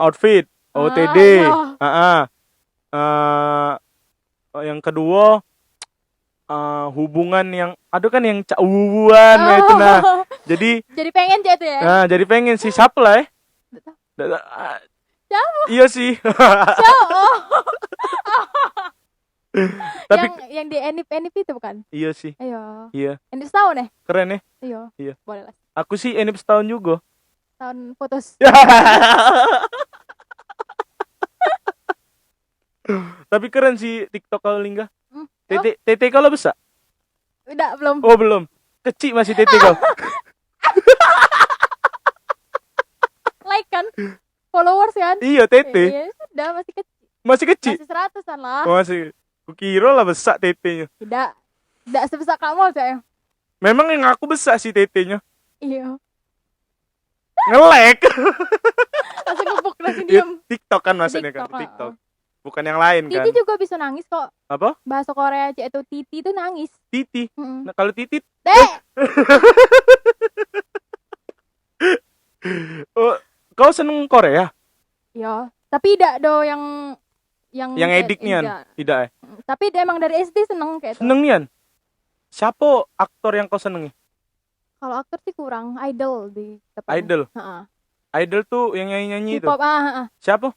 outfit, OTD, Yang kedua hubungan yang aduh kan yang cauan itu nah. Jadi pengen aja itu ya. Nah, jadi pengen si siapa lah Siapa? Iya sih. Siapa? Tapi yang di Enip itu bukan? Iya sih. Ayo. Iya. Enip setahun ya? Keren ya? Iya. Boleh lah. Aku sih Enip setahun juga. Tahun putus. Tapi keren sih TikTok kalau Lingga. Oh? Tete kalau besar? Udah belum. Oh belum. Kecil masih tete kau. Like kan? Followers kan? Iya tete. Iya sudah masih kecil. Masih kecil? Masih 100-an lah. Oh, masih. Kukira lah besar tetenya. Tidak sebesar kamu saya. Memang yang aku besar sih tetenya. Iya. Nge-lag. Langsung ngebuk langsung diem. TikTok kan maksudnya kan. TikTok. Bukan yang lain kan. Titi juga bisa nangis kok. Apa? Bahasa Korea aja itu Titi itu nangis. Titi. Nah, kalau titit. Oh, kau seneng Korea? Iya. Tapi tidak do yang edik nian. Tidak ya? Tapi dia emang dari SD seneng kayak itu. Seneng nian. Siapa aktor yang kau senengi? Kalau aktor sih kurang. Idol di tempat. Idol. Idol tuh yang nyanyi itu. K-pop Siapa?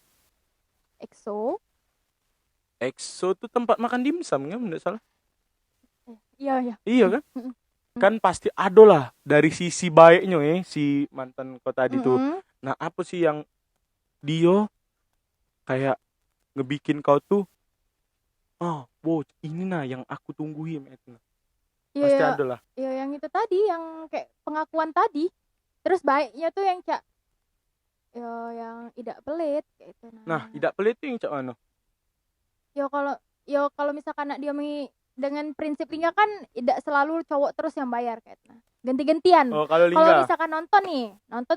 EXO. EXO tuh tempat makan dimsum kan, enggak salah. Iya. Iya kan? Kan pasti ada lah dari sisi baiknya si mantan kau tadi tuh. Nah, apa sih yang dia kayak ngebikin kau tuh wow, ini nah yang aku tungguin itu. Pasti ada lah. Iya, yang itu tadi yang kayak pengakuan tadi. Terus baiknya tuh yang cak yang tidak pelit kayak itu Nah, tidak pelit tuh yang cak mana? Kalau misalkan dia dengan prinsip Lingga kan tidak selalu cowok terus yang bayar kayak itu. Ganti-gantian. Oh, kalau misalkan nonton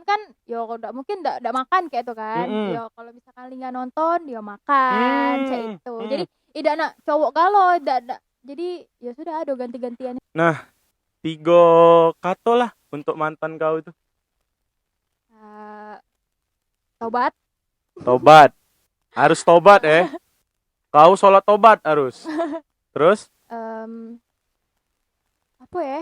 kan udah mungkin udah makan kayak itu kan. Kalau misalkan Lingga nonton dia makan kayak itu. Jadi tidak nak cowok kalau tidak jadi ya sudah ada ganti-gantian. Nah, 3 kata lah untuk mantan kau itu. Tobat. Harus tobat Kau sholat tobat harus. Terus? Apa ya?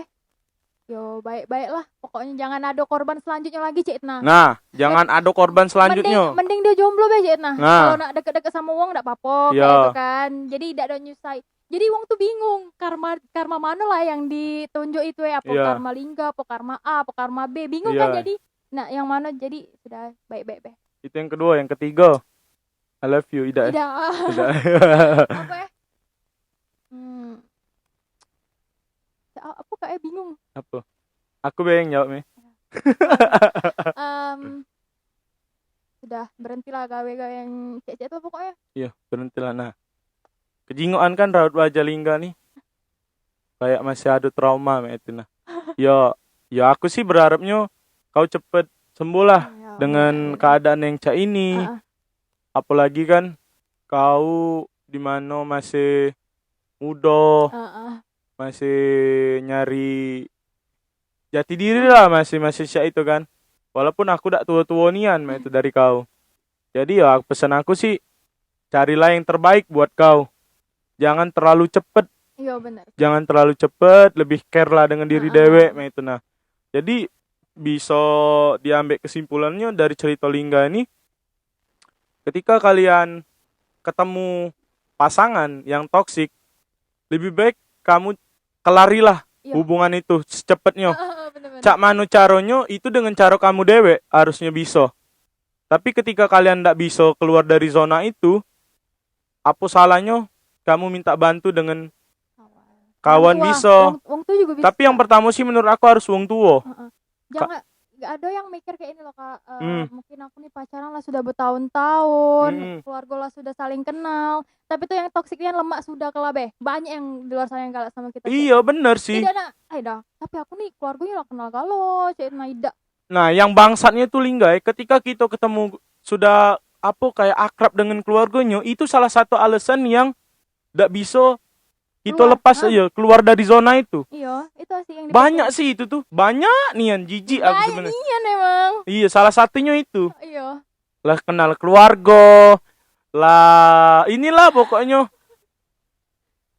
Baik-baik lah. Pokoknya jangan ada korban selanjutnya lagi, Cik Itna. Nah, jangan ada korban selanjutnya. Mending dia jomblo be, Cik Itna. Nah. Kalau nak deket-deket sama wong enggak apa-apa kayak itu kan. Jadi tidak ada nyusai. Jadi wong tuh bingung, karma mana lah yang ditunjuk itu apa karma Lingga, apa karma A, apa karma B. Bingung kan jadi. Nah, yang mana jadi sudah baik-baik be. Itu yang kedua, yang ketiga. I love you, Ida. Tidak. Apa ya? Apa kayak bingung. Apa? Aku yang jawab Sudah berhentilah gawe-gawe yang cek-cek itu pokoknya. Iya, berhentilah. Nah, kejingoan kan raut wajah Lingga nih. Kayak masih ada trauma itu nah. Ya aku sih berharapnya kau cepet sembuh lah dengan keadaan yang cak ini. Apalagi kan kau di mana masih muda. Masih nyari jati diri lah, masih syak itu kan. Walaupun aku dak tua-tua nian itu dari kau. Jadi ya pesan aku sih carilah yang terbaik buat kau. Jangan terlalu cepet. Iya benar. Jangan terlalu cepet, lebih care lah dengan diri dewek itu nah. Jadi bisa diambil kesimpulannya dari cerita Lingga ini, ketika kalian ketemu pasangan yang toksik, lebih baik kamu kelarilah hubungan itu secepatnya. Cak manu caronyo itu dengan cara kamu dewek harusnya bisa. Tapi ketika kalian ndak bisa keluar dari zona itu, apa salahnya kamu minta bantu dengan kawan bisa. Wong juga bisa. Tapi yang pertama sih menurut aku harus wong tua. Jangan nggak ada yang mikir kayak ini loh Kak. Mungkin aku nih pacaran lah sudah bertahun-tahun, keluarga lah sudah saling kenal. Tapi tuh yang toksiknya lemak sudah kelabe. Banyak yang di luar sana yang galak sama kita. Iya bener sih. Tidak nak, tapi aku nih keluarganya lah kenal kalau cek Naida. Nah yang bangsatnya tuh Lingga ketika kita ketemu sudah kayak akrab dengan keluarganya, itu salah satu alasan yang tidak bisa kita lepas aja keluar dari zona itu. Iya, itu sih yang banyak sih itu tuh. Banyak nian jijik aku sebenarnya. Nian emang. Iya, salah satunya itu. Iya. Lah kenal keluarga. Lah inilah pokoknya.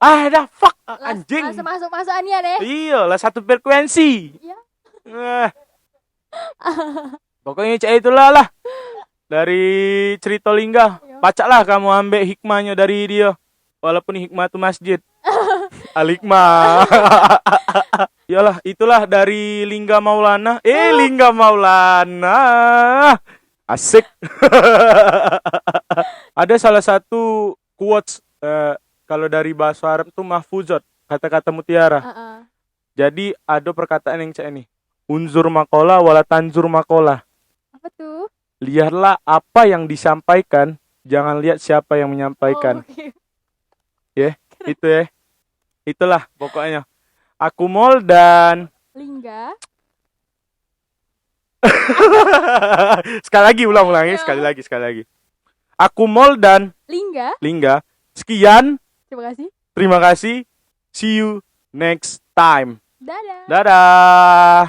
Dah fuck anjing. Langsung masuk-masukannya deh. Iya, lah satu frekuensi. Iya. Pokoknya cek itulah lah. Dari cerita Lingga. Bacalah kamu ambil hikmahnya dari dia. Walaupun hikmah itu masjid. Al-hikmah. Iyalah, itulah dari Lingga Maulana. Lingga Maulana. Asik. Ada salah satu quotes kalau dari bahasa Arab itu mahfuzat, kata-kata mutiara. Jadi ada perkataan yang cek nih. Unzur makola wala tanzur makola. Apa tuh? Lihatlah apa yang disampaikan, jangan lihat siapa yang menyampaikan. Itu ya. Itulah pokoknya. Akumol dan Lingga. Sekali lagi ulang ya. Sekali lagi. Akumol dan Lingga. Sekian. Terima kasih. See you next time. Dadah. Dadah.